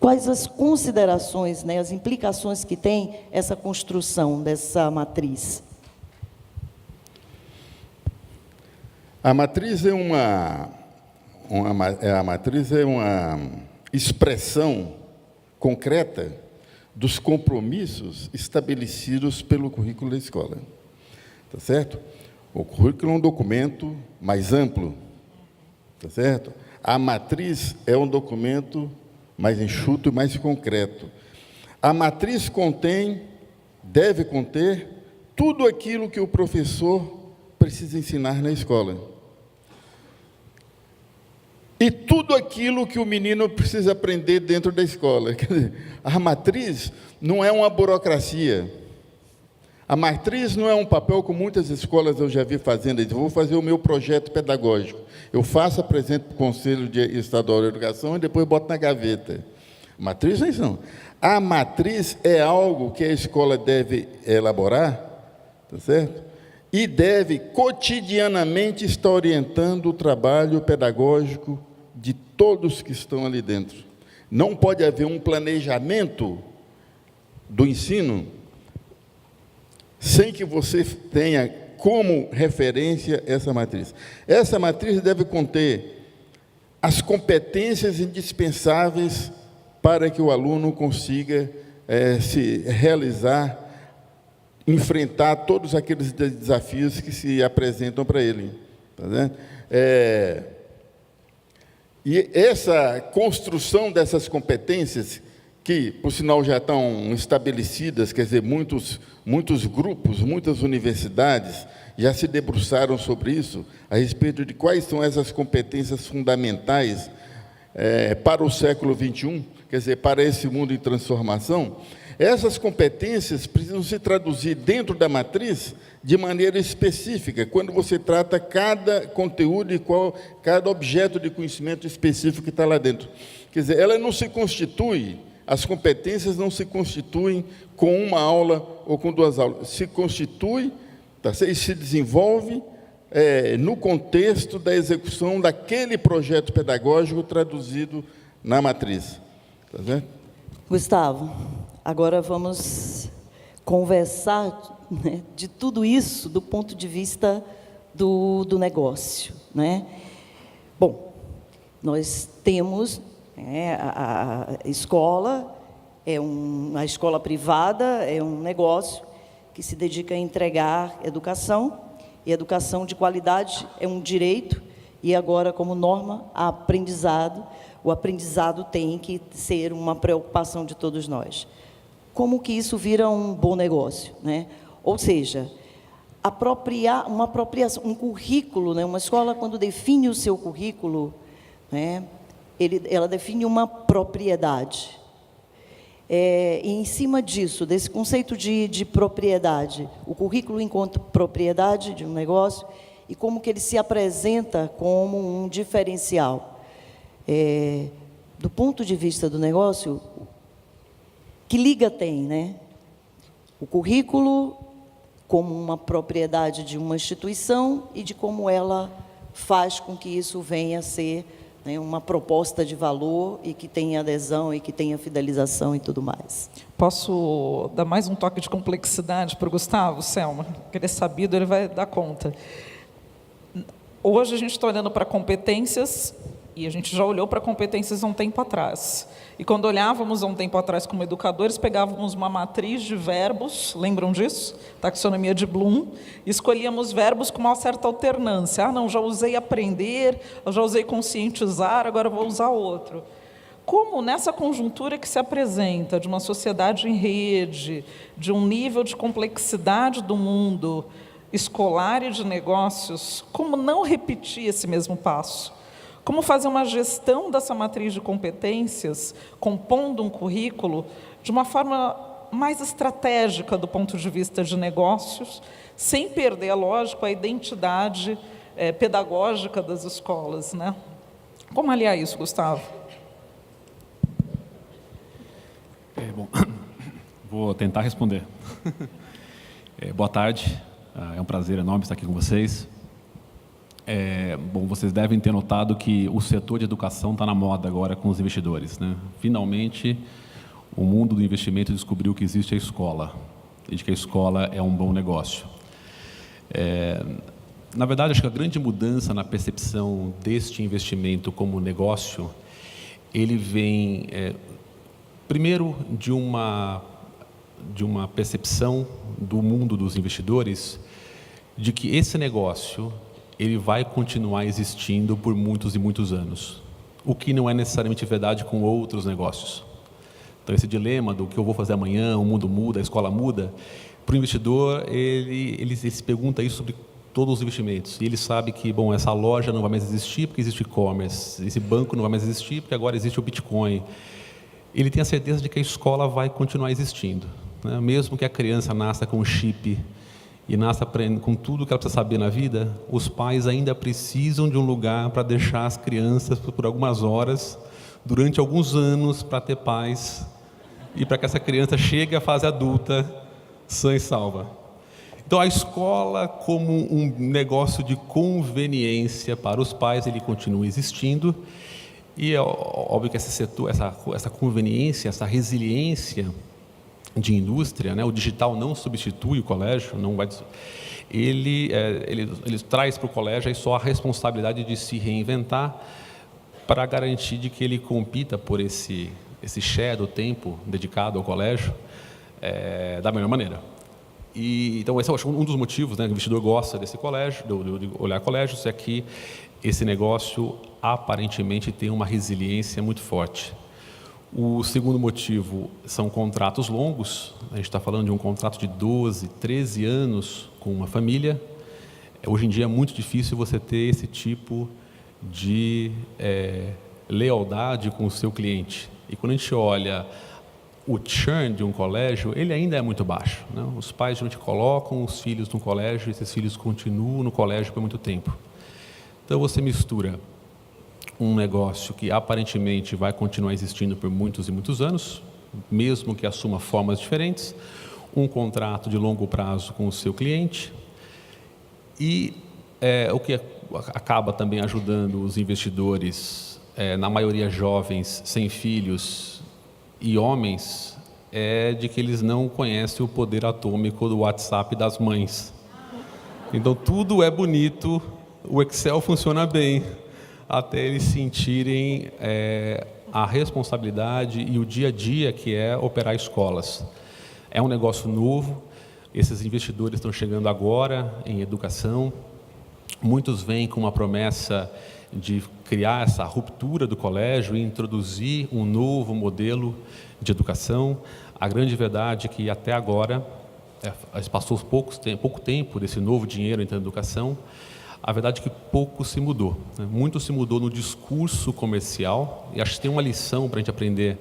[SPEAKER 3] Quais as considerações, né, as implicações que tem essa construção dessa matriz?
[SPEAKER 15] A matriz é uma expressão concreta dos compromissos estabelecidos pelo currículo da escola. Tá certo? O currículo é um documento mais amplo. Tá certo? A matriz é um documento mais enxuto e mais concreto. A matriz deve conter tudo aquilo que o professor precisa ensinar na escola. E tudo aquilo que o menino precisa aprender dentro da escola. Quer dizer, a matriz não é uma burocracia. A matriz não é um papel que muitas escolas eu já vi fazendo. Eu vou fazer o meu projeto pedagógico. Eu faço, apresento para o Conselho Estadual de Educação e depois boto na gaveta. Matriz não é isso, não. A matriz é algo que a escola deve elaborar, tá certo? E deve cotidianamente estar orientando o trabalho pedagógico de todos que estão ali dentro. Não pode haver um planejamento do ensino sem que você tenha como referência essa matriz. Essa matriz deve conter as competências indispensáveis para que o aluno consiga se realizar, enfrentar todos aqueles desafios que se apresentam para ele. Tá vendo? E essa construção dessas competências, que, por sinal, já estão estabelecidas, quer dizer, muitos grupos, muitas universidades já se debruçaram sobre isso, a respeito de quais são essas competências fundamentais para o século XXI, quer dizer, para esse mundo em transformação. Essas competências precisam se traduzir dentro da matriz de maneira específica, quando você trata cada conteúdo e cada objeto de conhecimento específico que está lá dentro. Quer dizer, ela não se constitui, as competências não se constituem com uma aula ou com duas aulas, se constitui, tá, e se desenvolve no contexto da execução daquele projeto pedagógico traduzido na matriz. Tá vendo?
[SPEAKER 3] Gustavo, agora vamos conversar, né, de tudo isso do ponto de vista do negócio, né? Bom, nós temos a escola, a escola privada é um negócio que se dedica a entregar educação, e educação de qualidade é um direito, e agora, como norma, o aprendizado tem que ser uma preocupação de todos nós. Como que isso vira um bom negócio, né? Ou seja, uma apropriação, um currículo, né? Uma escola, quando define o seu currículo, né, ela define uma propriedade. E em cima disso, desse conceito de propriedade, o currículo encontra propriedade de um negócio e como que ele se apresenta como um diferencial. Do ponto de vista do negócio, que liga tem, né? O currículo como uma propriedade de uma instituição e de como ela faz com que isso venha a ser, né, uma proposta de valor e que tenha adesão e que tenha fidelização e tudo mais.
[SPEAKER 13] Posso dar mais um toque de complexidade para o Gustavo, Selma? Que ele é sabido, ele vai dar conta. Hoje a gente está olhando para competências, e a gente já olhou para competências há um tempo atrás. E quando olhávamos há um tempo atrás como educadores, pegávamos uma matriz de verbos, lembram disso? Taxonomia de Bloom, e escolhíamos verbos com uma certa alternância. Não, já usei aprender, eu já usei conscientizar, agora vou usar outro. Como nessa conjuntura que se apresenta de uma sociedade em rede, de um nível de complexidade do mundo escolar e de negócios, como não repetir esse mesmo passo? Como fazer uma gestão dessa matriz de competências, compondo um currículo de uma forma mais estratégica do ponto de vista de negócios, sem perder, é lógico, a identidade pedagógica das escolas, né? Como aliar isso, Gustavo?
[SPEAKER 16] Bom, vou tentar responder. Boa tarde, é um prazer enorme estar aqui com vocês. Bom, vocês devem ter notado que o setor de educação está na moda agora com os investidores, né? Finalmente, o mundo do investimento descobriu que existe a escola, e de que a escola é um bom negócio. Na verdade, acho que a grande mudança na percepção deste investimento como negócio, ele vem, primeiro, de uma percepção do mundo dos investidores de que esse negócio ele vai continuar existindo por muitos e muitos anos, o que não é necessariamente verdade com outros negócios. Então, esse dilema do que eu vou fazer amanhã, o mundo muda, a escola muda, para o investidor, ele se pergunta isso sobre todos os investimentos. E ele sabe que, bom, essa loja não vai mais existir porque existe e-commerce, esse banco não vai mais existir porque agora existe o Bitcoin. Ele tem a certeza de que a escola vai continuar existindo, né? Mesmo que a criança nasça com um chip e nasça com tudo que ela precisa saber na vida, os pais ainda precisam de um lugar para deixar as crianças por algumas horas, durante alguns anos, para ter paz e para que essa criança chegue à fase adulta sã e salva. Então, a escola, como um negócio de conveniência para os pais, ele continua existindo. E é óbvio que esse setor, essa conveniência, essa resiliência de indústria, né? O digital não substitui o colégio, não vai, ele traz para o colégio aí só a responsabilidade de se reinventar para garantir de que ele compita por esse share do tempo dedicado ao colégio da melhor maneira. Então, esse é um dos motivos, né, que o investidor gosta desse colégio, de olhar colégios, é que esse negócio aparentemente tem uma resiliência muito forte. O segundo motivo são contratos longos. A gente está falando de um contrato de 12, 13 anos com uma família. Hoje em dia é muito difícil você ter esse tipo de lealdade com o seu cliente. E quando a gente olha o churn de um colégio, ele ainda é muito baixo, né? Os pais geralmente colocam os filhos no colégio e esses filhos continuam no colégio por muito tempo. Então, você mistura um negócio que aparentemente vai continuar existindo por muitos e muitos anos, mesmo que assuma formas diferentes, um contrato de longo prazo com o seu cliente e o que acaba também ajudando os investidores, na maioria jovens, sem filhos e homens, é de que eles não conhecem o poder atômico do WhatsApp das mães. Então, tudo é bonito, o Excel funciona bem, até eles sentirem a responsabilidade e o dia a dia que é operar escolas. É um negócio novo, esses investidores estão chegando agora em educação, muitos vêm com uma promessa de criar essa ruptura do colégio e introduzir um novo modelo de educação. A grande verdade é que até agora, passou pouco tempo desse novo dinheiro entrando na educação, a verdade é que pouco se mudou, né? Muito se mudou no discurso comercial, e acho que tem uma lição para a gente aprender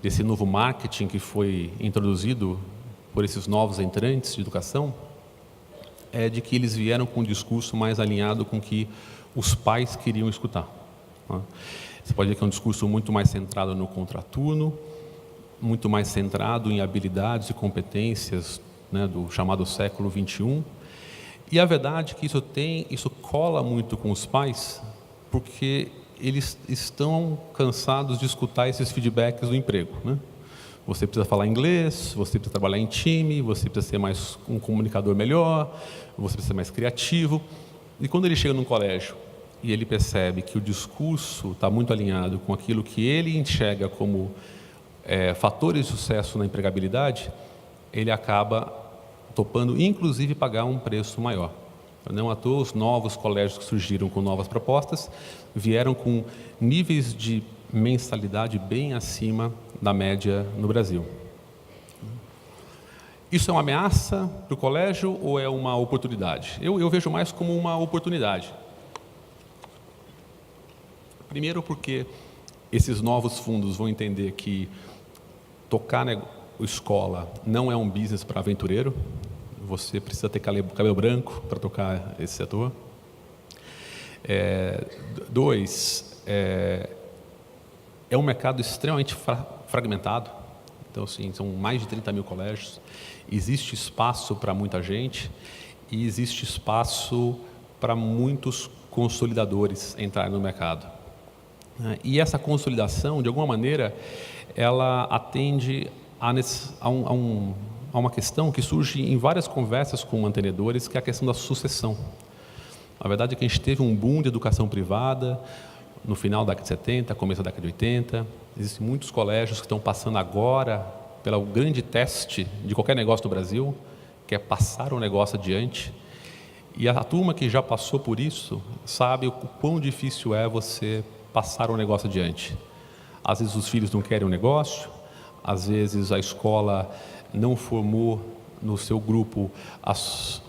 [SPEAKER 16] desse novo marketing que foi introduzido por esses novos entrantes de educação, é de que eles vieram com um discurso mais alinhado com o que os pais queriam escutar, né? Você pode ver que é um discurso muito mais centrado no contraturno, muito mais centrado em habilidades e competências, né, do chamado século XXI. E a verdade é que isso cola muito com os pais, porque eles estão cansados de escutar esses feedbacks do emprego, né? Você precisa falar inglês, você precisa trabalhar em time, você precisa ser mais um comunicador melhor, você precisa ser mais criativo. E quando ele chega num colégio e ele percebe que o discurso está muito alinhado com aquilo que ele enxerga como fatores de sucesso na empregabilidade, ele acaba topando, inclusive, pagar um preço maior. Não à toa, os novos colégios que surgiram com novas propostas vieram com níveis de mensalidade bem acima da média no Brasil. Isso é uma ameaça para o colégio ou é uma oportunidade? Eu vejo mais como uma oportunidade. Primeiro porque esses novos fundos vão entender que tocar na escola não é um business para aventureiro. Você precisa ter cabelo branco para tocar esse setor. Dois, é um mercado extremamente fragmentado. Então, assim, são mais de 30 mil colégios. Existe espaço para muita gente e existe espaço para muitos consolidadores entrarem no mercado. E essa consolidação, de alguma maneira, ela atende a uma questão que surge em várias conversas com mantenedores, que é a questão da sucessão. A verdade é que a gente teve um boom de educação privada no final da década de 70, começo da década de 80. Existem muitos colégios que estão passando agora pelo grande teste de qualquer negócio no Brasil, que é passar o negócio adiante. E a turma que já passou por isso sabe o quão difícil é você passar o negócio adiante. Às vezes os filhos não querem o negócio, às vezes a escola não formou no seu grupo as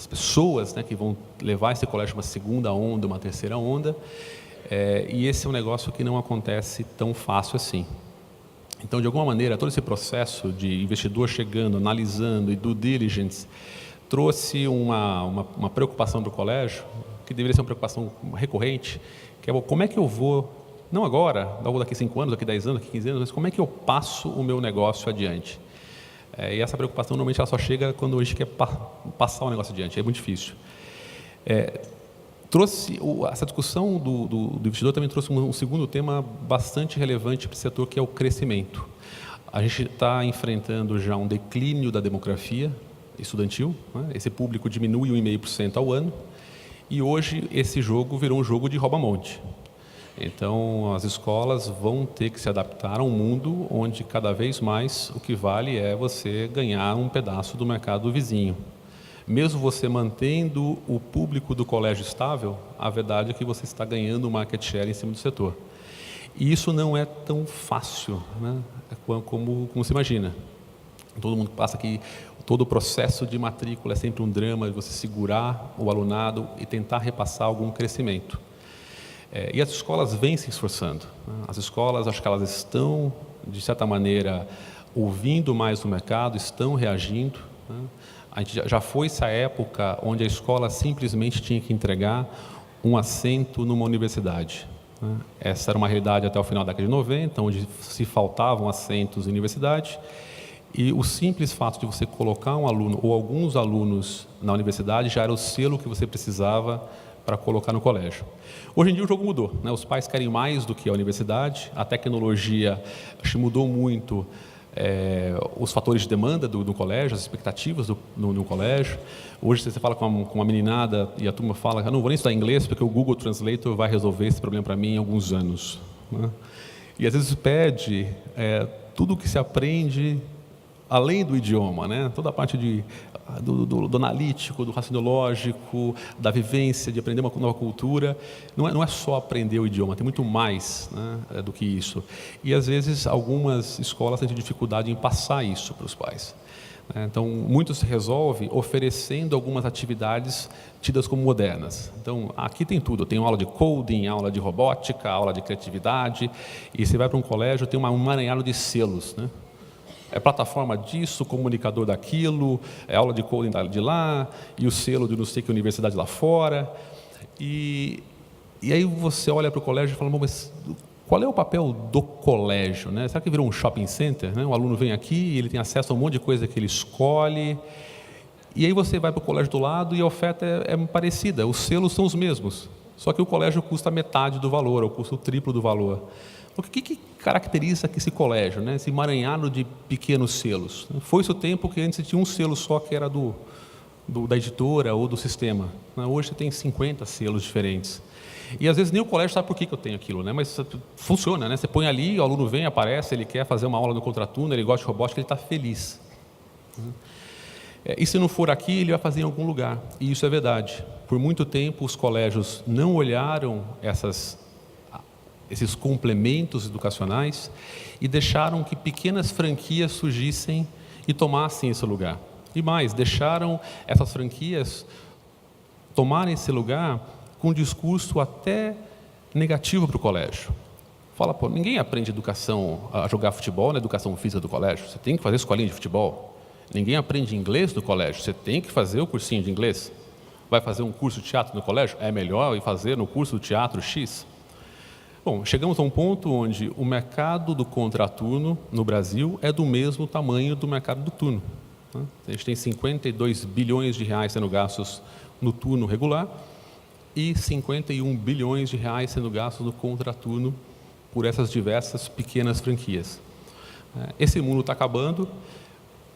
[SPEAKER 16] pessoas, né, que vão levar esse colégio uma segunda onda, uma terceira onda, e esse é um negócio que não acontece tão fácil assim. Então, de alguma maneira, todo esse processo de investidor chegando, analisando e due diligence trouxe uma preocupação para o colégio, que deveria ser uma preocupação recorrente, que é como é que eu vou, não agora, daqui 5 anos, daqui 10 anos, daqui 15 anos, mas como é que eu passo o meu negócio adiante? E essa preocupação, normalmente, ela só chega quando a gente quer passar o negócio adiante, é muito difícil. Essa discussão do investidor também trouxe um segundo tema bastante relevante para o setor, que é o crescimento. A gente está enfrentando já um declínio da demografia estudantil, né? Esse público diminui 1,5% ao ano, e hoje esse jogo virou um jogo de rouba-monte. Então, as escolas vão ter que se adaptar a um mundo onde cada vez mais o que vale é você ganhar um pedaço do mercado vizinho. Mesmo você mantendo o público do colégio estável, a verdade é que você está ganhando market share em cima do setor. E isso não é tão fácil, né, como se imagina. Todo mundo passa aqui, todo o processo de matrícula é sempre um drama de você segurar o alunado e tentar repassar algum crescimento. E as escolas vêm se esforçando. As escolas, acho que elas estão, de certa maneira, ouvindo mais do mercado, estão reagindo. A gente já foi essa época onde a escola simplesmente tinha que entregar um assento numa universidade. Essa era uma realidade até o final da década de 90, onde se faltavam assentos em universidade. E o simples fato de você colocar um aluno ou alguns alunos na universidade já era o selo que você precisava para colocar no colégio. Hoje em dia o jogo mudou, né? Os pais querem mais do que a universidade, a tecnologia acho que mudou muito os fatores de demanda do colégio, as expectativas no colégio. Hoje você fala com uma meninada e a turma fala, eu não vou nem estudar inglês porque o Google Translator vai resolver esse problema para mim em alguns anos, né? E às vezes pede tudo o que se aprende além do idioma, né? Toda a parte do analítico, do raciocínio da vivência, de aprender uma nova cultura. Não é só aprender o idioma, tem muito mais, né, do que isso. E, às vezes, algumas escolas têm dificuldade em passar isso para os pais. Então, muito se resolve oferecendo algumas atividades tidas como modernas. Então, aqui tem tudo. Tem aula de coding, aula de robótica, aula de criatividade. E você vai para um colégio, tem um emaranhado de selos, né? É plataforma disso, comunicador daquilo, é aula de coding de lá, e o selo de não sei que universidade lá fora. E aí você olha para o colégio e fala, mas qual é o papel do colégio, né? Será que virou um shopping center, né? O aluno vem aqui, ele tem acesso a um monte de coisa que ele escolhe, e aí você vai para o colégio do lado e a oferta é parecida, os selos são os mesmos, só que o colégio custa metade do valor, ou custa o triplo do valor. O que caracteriza esse colégio, né? Esse emaranhado de pequenos selos? Foi-se o tempo que antes tinha um selo só, que era da editora ou do sistema. Hoje você tem 50 selos diferentes. E às vezes nem o colégio sabe por que eu tenho aquilo, né? Mas funciona, né? Você põe ali, o aluno vem, aparece, ele quer fazer uma aula no contraturno, ele gosta de robótica, ele está feliz. E se não for aqui, ele vai fazer em algum lugar. E isso é verdade. Por muito tempo, os colégios não olharam esses complementos educacionais e deixaram que pequenas franquias surgissem e tomassem esse lugar. E mais, deixaram essas franquias tomarem esse lugar com um discurso até negativo para o colégio. Fala, pô, ninguém aprende educação a jogar futebol na educação física do colégio. Você tem que fazer escolinha de futebol. Ninguém aprende inglês no colégio. Você tem que fazer o cursinho de inglês. Vai fazer um curso de teatro no colégio? É melhor ir fazer no curso do teatro X? Bom, chegamos a um ponto onde o mercado do contraturno no Brasil é do mesmo tamanho do mercado do turno. A gente tem 52 bilhões de reais sendo gastos no turno regular e 51 bilhões de reais sendo gastos no contraturno por essas diversas pequenas franquias. Esse mundo está acabando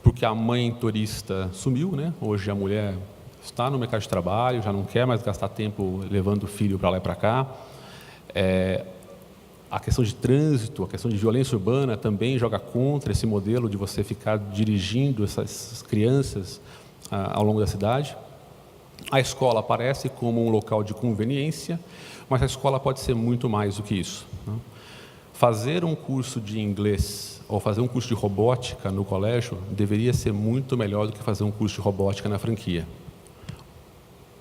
[SPEAKER 16] porque a mãe turista sumiu, né? Hoje a mulher está no mercado de trabalho, já não quer mais gastar tempo levando o filho para lá e para cá. A questão de trânsito, a questão de violência urbana também joga contra esse modelo de você ficar dirigindo essas crianças ao longo da cidade. A escola aparece como um local de conveniência, mas a escola pode ser muito mais do que isso. Fazer um curso de inglês ou fazer um curso de robótica no colégio deveria ser muito melhor do que fazer um curso de robótica na franquia.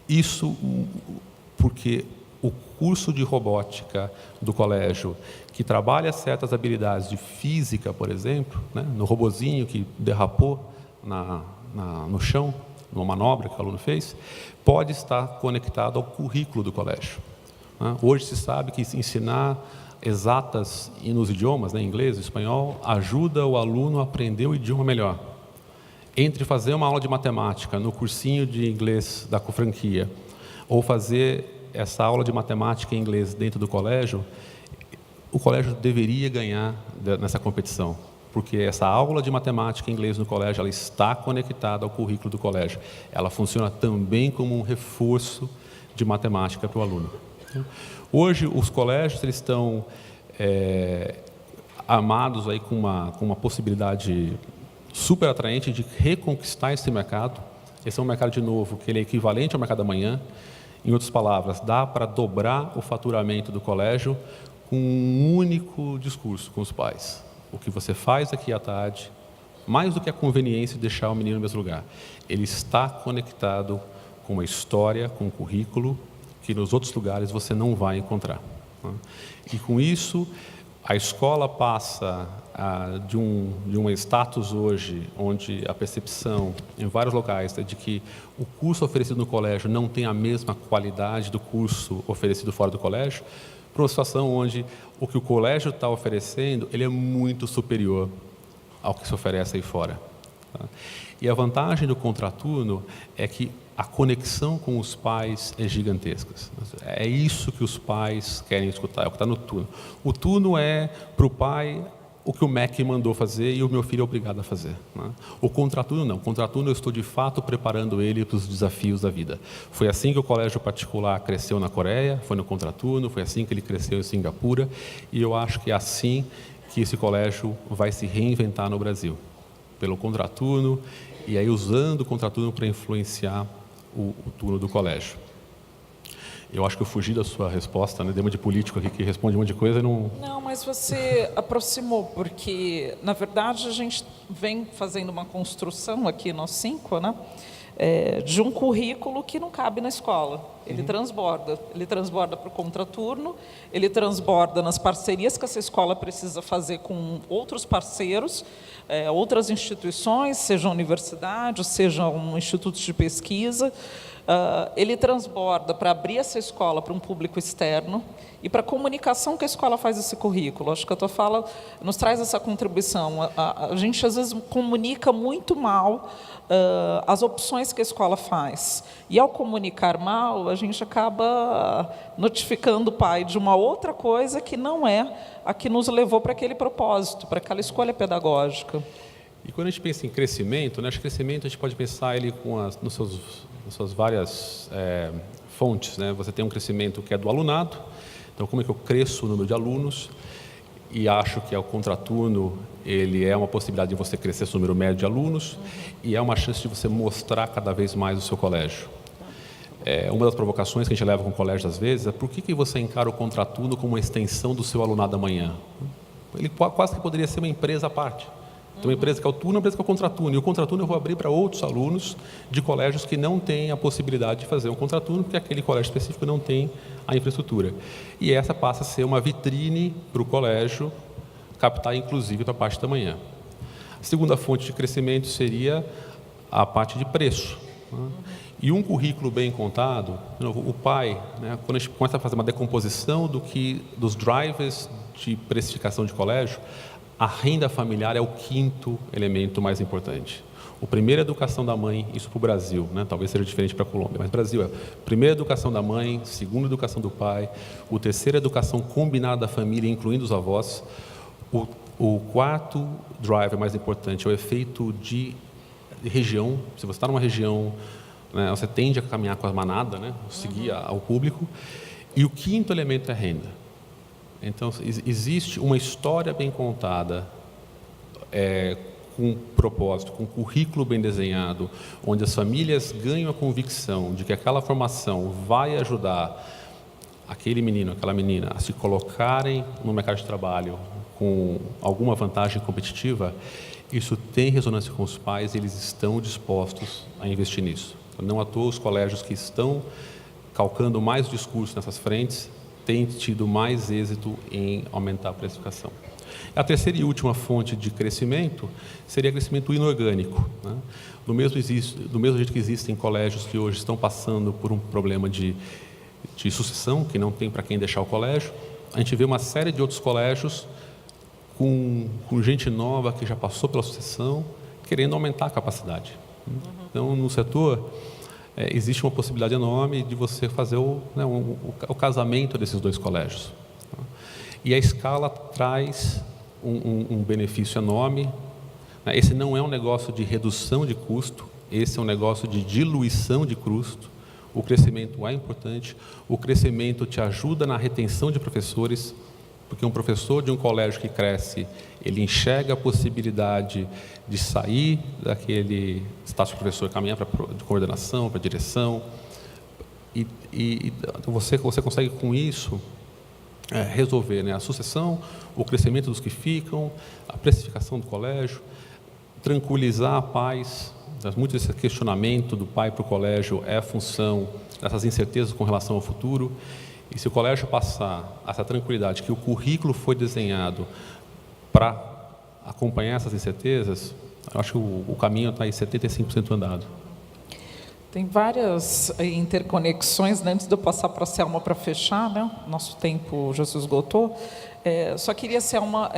[SPEAKER 16] Isso porque o curso de robótica do colégio, que trabalha certas habilidades de física, por exemplo, né, no robozinho que derrapou no chão, numa manobra que o aluno fez, pode estar conectado ao currículo do colégio. Hoje se sabe que ensinar exatas nos idiomas, né, inglês e espanhol, ajuda o aluno a aprender o idioma melhor. Entre fazer uma aula de matemática no cursinho de inglês da franquia ou fazer essa aula de matemática em inglês dentro do colégio, o colégio deveria ganhar nessa competição, porque essa aula de matemática em inglês no colégio, ela está conectada ao currículo do colégio. Ela funciona também como um reforço de matemática para o aluno. Hoje, os colégios eles estão armados aí com uma possibilidade super atraente de reconquistar esse mercado. Esse é um mercado, de novo, que ele é equivalente ao mercado da manhã. Em outras palavras, dá para dobrar o faturamento do colégio com um único discurso com os pais. O que você faz aqui à tarde, mais do que a conveniência de deixar o menino no mesmo lugar, ele está conectado com uma história, com um currículo, que nos outros lugares você não vai encontrar. E com isso, a escola passa de um status hoje, onde a percepção em vários locais é de que o curso oferecido no colégio não tem a mesma qualidade do curso oferecido fora do colégio, para uma situação onde o que o colégio está oferecendo, ele é muito superior ao que se oferece aí fora. E a vantagem do contraturno é que a conexão com os pais é gigantesca. É isso que os pais querem escutar, é o que está no turno. O turno é, para o pai, o que o MEC mandou fazer e o meu filho é obrigado a fazer. O contraturno não. O contraturno eu estou, de fato, preparando ele para os desafios da vida. Foi assim que o colégio particular cresceu na Coreia, foi no contraturno, foi assim que ele cresceu em Singapura, e eu acho que é assim que esse colégio vai se reinventar no Brasil. Pelo contraturno, e aí usando o contraturno para influenciar o turno do colégio. Eu acho que eu fugi da sua resposta, né? Dei uma de político aqui que responde um monte de coisa e não...
[SPEAKER 13] Não, mas você aproximou, porque, na verdade, a gente vem fazendo uma construção aqui no 5, né? De um currículo que não cabe na escola. Ele transborda para o contraturno, ele transborda nas parcerias que essa escola precisa fazer com outros parceiros, outras instituições, sejam universidades, sejam institutos de pesquisa. Ele transborda para abrir essa escola para um público externo e para a comunicação que a escola faz esse currículo. Acho que a tua fala nos traz essa contribuição. A gente, às vezes, comunica muito mal as opções que a escola faz. E, ao comunicar mal, a gente acaba notificando o pai de uma outra coisa que não é a que nos levou para aquele propósito, para aquela escolha pedagógica.
[SPEAKER 16] E quando a gente pensa em crescimento, né, crescimento a gente pode pensar ele com nas suas várias fontes, né? Você tem um crescimento que é do alunado, então como é que eu cresço o número de alunos, e acho que o contraturno ele é uma possibilidade de você crescer o número médio de alunos, e é uma chance de você mostrar cada vez mais o seu colégio. Uma das provocações que a gente leva com o colégio às vezes é: por que você encara o contraturno como uma extensão do seu alunado amanhã? Ele quase que poderia ser uma empresa à parte. Tem uma empresa que é o turno, uma empresa que é o contraturno. E o contraturno eu vou abrir para outros alunos de colégios que não têm a possibilidade de fazer um contraturno, porque aquele colégio específico não tem a infraestrutura. E essa passa a ser uma vitrine para o colégio captar, inclusive, para a parte da manhã. A segunda fonte de crescimento seria a parte de preço. E um currículo bem contado, o pai, quando a gente começa a fazer uma decomposição dos drivers de precificação de colégio, a renda familiar é o quinto elemento mais importante. O primeiro é a educação da mãe, isso para o Brasil, talvez seja diferente para a Colômbia, mas o Brasil é primeira educação da mãe, segunda educação do pai, o terceiro é a educação combinada da família, incluindo os avós. O quarto driver mais importante é o efeito de região. Se você está numa região, você tende a caminhar com a manada, seguir ao público. E o quinto elemento é a renda. Então, existe uma história bem contada, com propósito, com currículo bem desenhado, onde as famílias ganham a convicção de que aquela formação vai ajudar aquele menino, aquela menina a se colocarem no mercado de trabalho com alguma vantagem competitiva. Isso tem ressonância com os pais e eles estão dispostos a investir nisso. Não à toa os colégios que estão calcando mais discurso nessas frentes têm tido mais êxito em aumentar a precificação. A terceira e última fonte de crescimento seria crescimento inorgânico. Do mesmo jeito que existem colégios que hoje estão passando por um problema de sucessão, que não tem para quem deixar o colégio, a gente vê uma série de outros colégios com gente nova que já passou pela sucessão, querendo aumentar a capacidade. Então, no setor, existe uma possibilidade enorme de você fazer o casamento desses dois colégios. E a escala traz um benefício enorme. Esse não é um negócio de redução de custo, esse é um negócio de diluição de custo. O crescimento é importante, o crescimento te ajuda na retenção de professores, porque um professor de um colégio que cresce, ele enxerga a possibilidade de sair daquele status de professor, caminhar para de coordenação, para direção, e você consegue com isso resolver a sucessão, o crescimento dos que ficam, a precificação do colégio, tranquilizar pais. Muito desse questionamento do pai para o colégio é a função dessas incertezas com relação ao futuro. E se o colégio passar essa tranquilidade que o currículo foi desenhado para acompanhar essas incertezas, eu acho que o caminho está em 75% andado.
[SPEAKER 13] Tem várias interconexões, antes de eu passar para a Selma para fechar, nosso tempo já se esgotou. Só queria, Selma,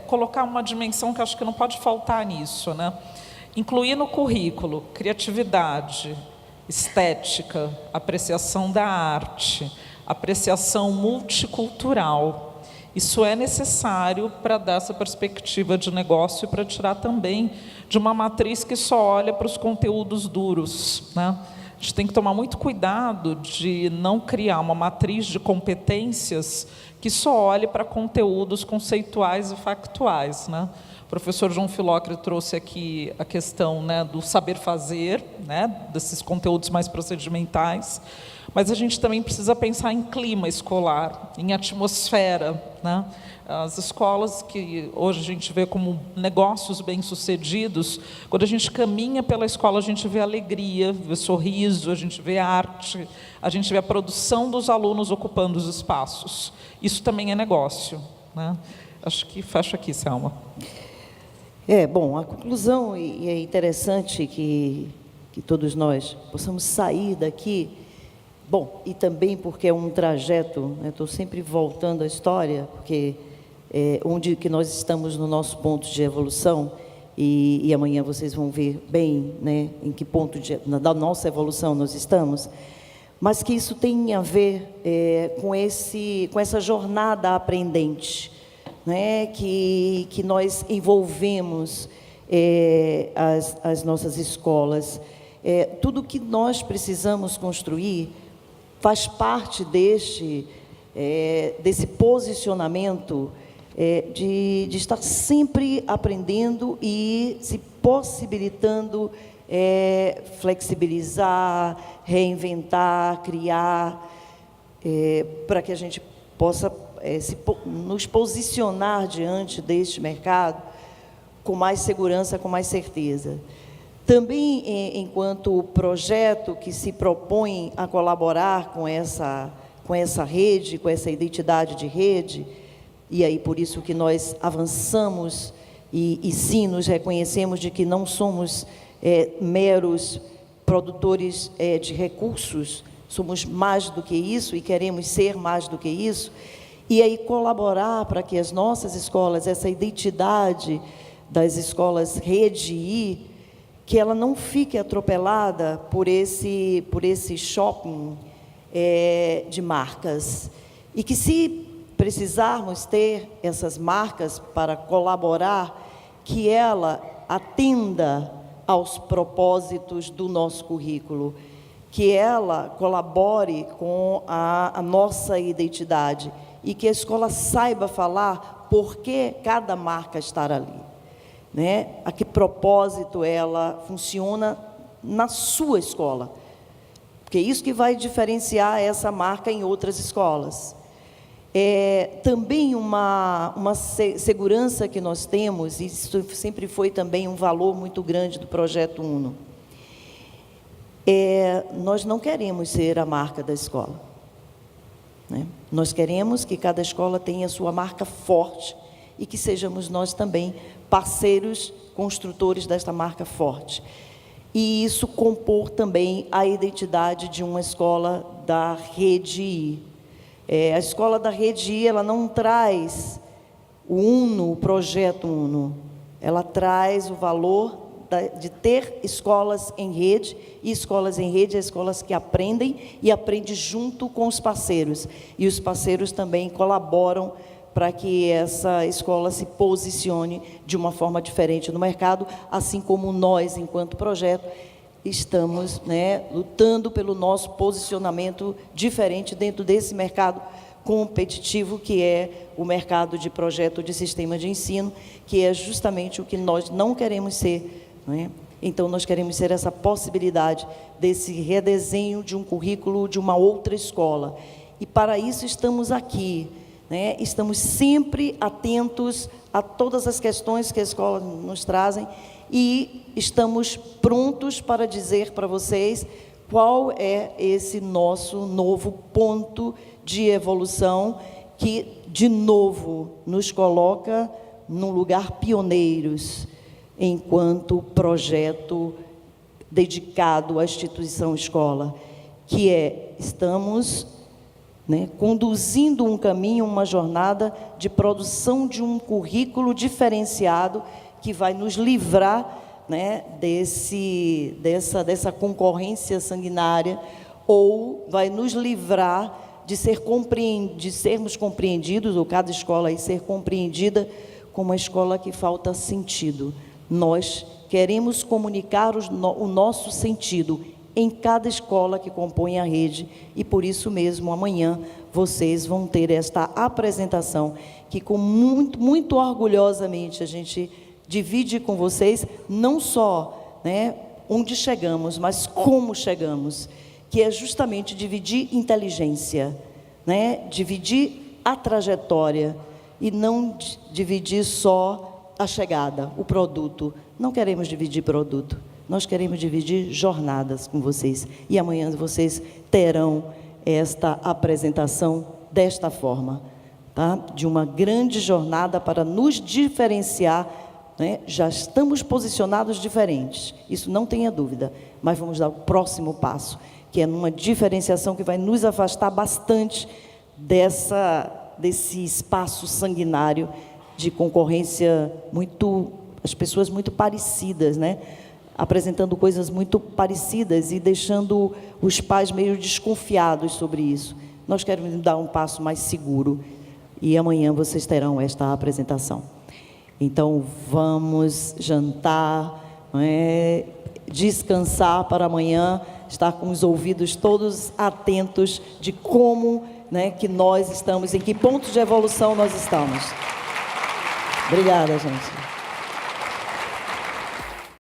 [SPEAKER 13] colocar uma dimensão que acho que não pode faltar nisso, incluir no currículo criatividade, estética, apreciação da arte, apreciação multicultural. Isso é necessário para dar essa perspectiva de negócio e para tirar também de uma matriz que só olha para os conteúdos duros. A gente tem que tomar muito cuidado de não criar uma matriz de competências que só olhe para conteúdos conceituais e factuais. O professor João Filocre trouxe aqui a questão do saber fazer, desses conteúdos mais procedimentais, mas a gente também precisa pensar em clima escolar, em atmosfera. As escolas que hoje a gente vê como negócios bem-sucedidos, quando a gente caminha pela escola, a gente vê alegria, vê sorriso, a gente vê arte, a gente vê a produção dos alunos ocupando os espaços. Isso também é negócio. Acho que fecho aqui, Selma.
[SPEAKER 3] Bom, a conclusão, e é interessante que todos nós possamos sair daqui, bom, e também porque é um trajeto, estou sempre voltando à história, porque onde que nós estamos no nosso ponto de evolução, e amanhã vocês vão ver bem em que ponto da nossa evolução nós estamos, mas que isso tem a ver com essa jornada aprendente, que nós envolvemos as nossas escolas. Tudo que nós precisamos construir faz parte desse posicionamento de estar sempre aprendendo e se possibilitando flexibilizar, reinventar, criar, para que a gente possa nos posicionar diante deste mercado com mais segurança, com mais certeza. Também, enquanto projeto que se propõe a colaborar com essa rede, com essa identidade de rede, e aí por isso que nós avançamos e sim nos reconhecemos de que não somos meros produtores de recursos, somos mais do que isso e queremos ser mais do que isso, e aí colaborar para que as nossas escolas, essa identidade das escolas Rede I, que ela não fique atropelada por esse shopping de marcas, e que se precisarmos ter essas marcas para colaborar, que ela atenda aos propósitos do nosso currículo, que ela colabore com a nossa identidade e que a escola saiba falar por que cada marca está ali, né? A que propósito ela funciona na sua escola, porque é isso que vai diferenciar essa marca em outras escolas. Também uma segurança que nós temos, e isso sempre foi também um valor muito grande do Projeto Uno, nós não queremos ser a marca da escola, né? Nós queremos que cada escola tenha a sua marca forte e que sejamos nós também parceiros construtores desta marca forte. E isso compor também a identidade de uma escola da Rede I. A escola da Rede I, ela não traz o Uno, o Projeto Uno, ela traz o valor de ter escolas em rede, e escolas em rede são escolas que aprendem e aprendem junto com os parceiros. E os parceiros também colaboram para que essa escola se posicione de uma forma diferente no mercado, assim como nós, enquanto projeto, estamos, né, lutando pelo nosso posicionamento diferente dentro desse mercado competitivo, que é o mercado de projeto de sistema de ensino, que é justamente o que nós não queremos ser, né? Então, nós queremos ser essa possibilidade desse redesenho de um currículo de uma outra escola. E, para isso, estamos aqui, né? Estamos sempre atentos a todas as questões que a escola nos trazem e estamos prontos para dizer para vocês qual é esse nosso novo ponto de evolução que, de novo, nos coloca num lugar pioneiros, enquanto projeto dedicado à instituição escola, que estamos, né, conduzindo um caminho, uma jornada de produção de um currículo diferenciado que vai nos livrar, né, dessa concorrência sanguinária, ou vai nos livrar de sermos compreendidos, ou cada escola aí ser compreendida como uma escola que falta sentido. Nós queremos comunicar o nosso sentido em cada escola que compõe a rede, e por isso mesmo amanhã vocês vão ter esta apresentação que, com muito orgulhosamente, a gente divide com vocês, não só, né, onde chegamos, mas como chegamos, que é justamente dividir inteligência, né, dividir a trajetória e não dividir só a chegada, o produto. Não queremos dividir produto, nós queremos dividir jornadas com vocês. E amanhã vocês terão esta apresentação desta forma, tá? De uma grande jornada para nos diferenciar, né? Já estamos posicionados diferentes, isso não tenha dúvida, mas vamos dar o próximo passo, que é numa diferenciação que vai nos afastar bastante desse espaço sanguinário de concorrência as pessoas muito parecidas, né? Apresentando coisas muito parecidas e deixando os pais meio desconfiados sobre isso. Nós queremos dar um passo mais seguro e amanhã vocês terão esta apresentação. Então, vamos jantar, descansar para amanhã, estar com os ouvidos todos atentos de como, né, que nós estamos, em que ponto de evolução nós estamos. Obrigada, gente.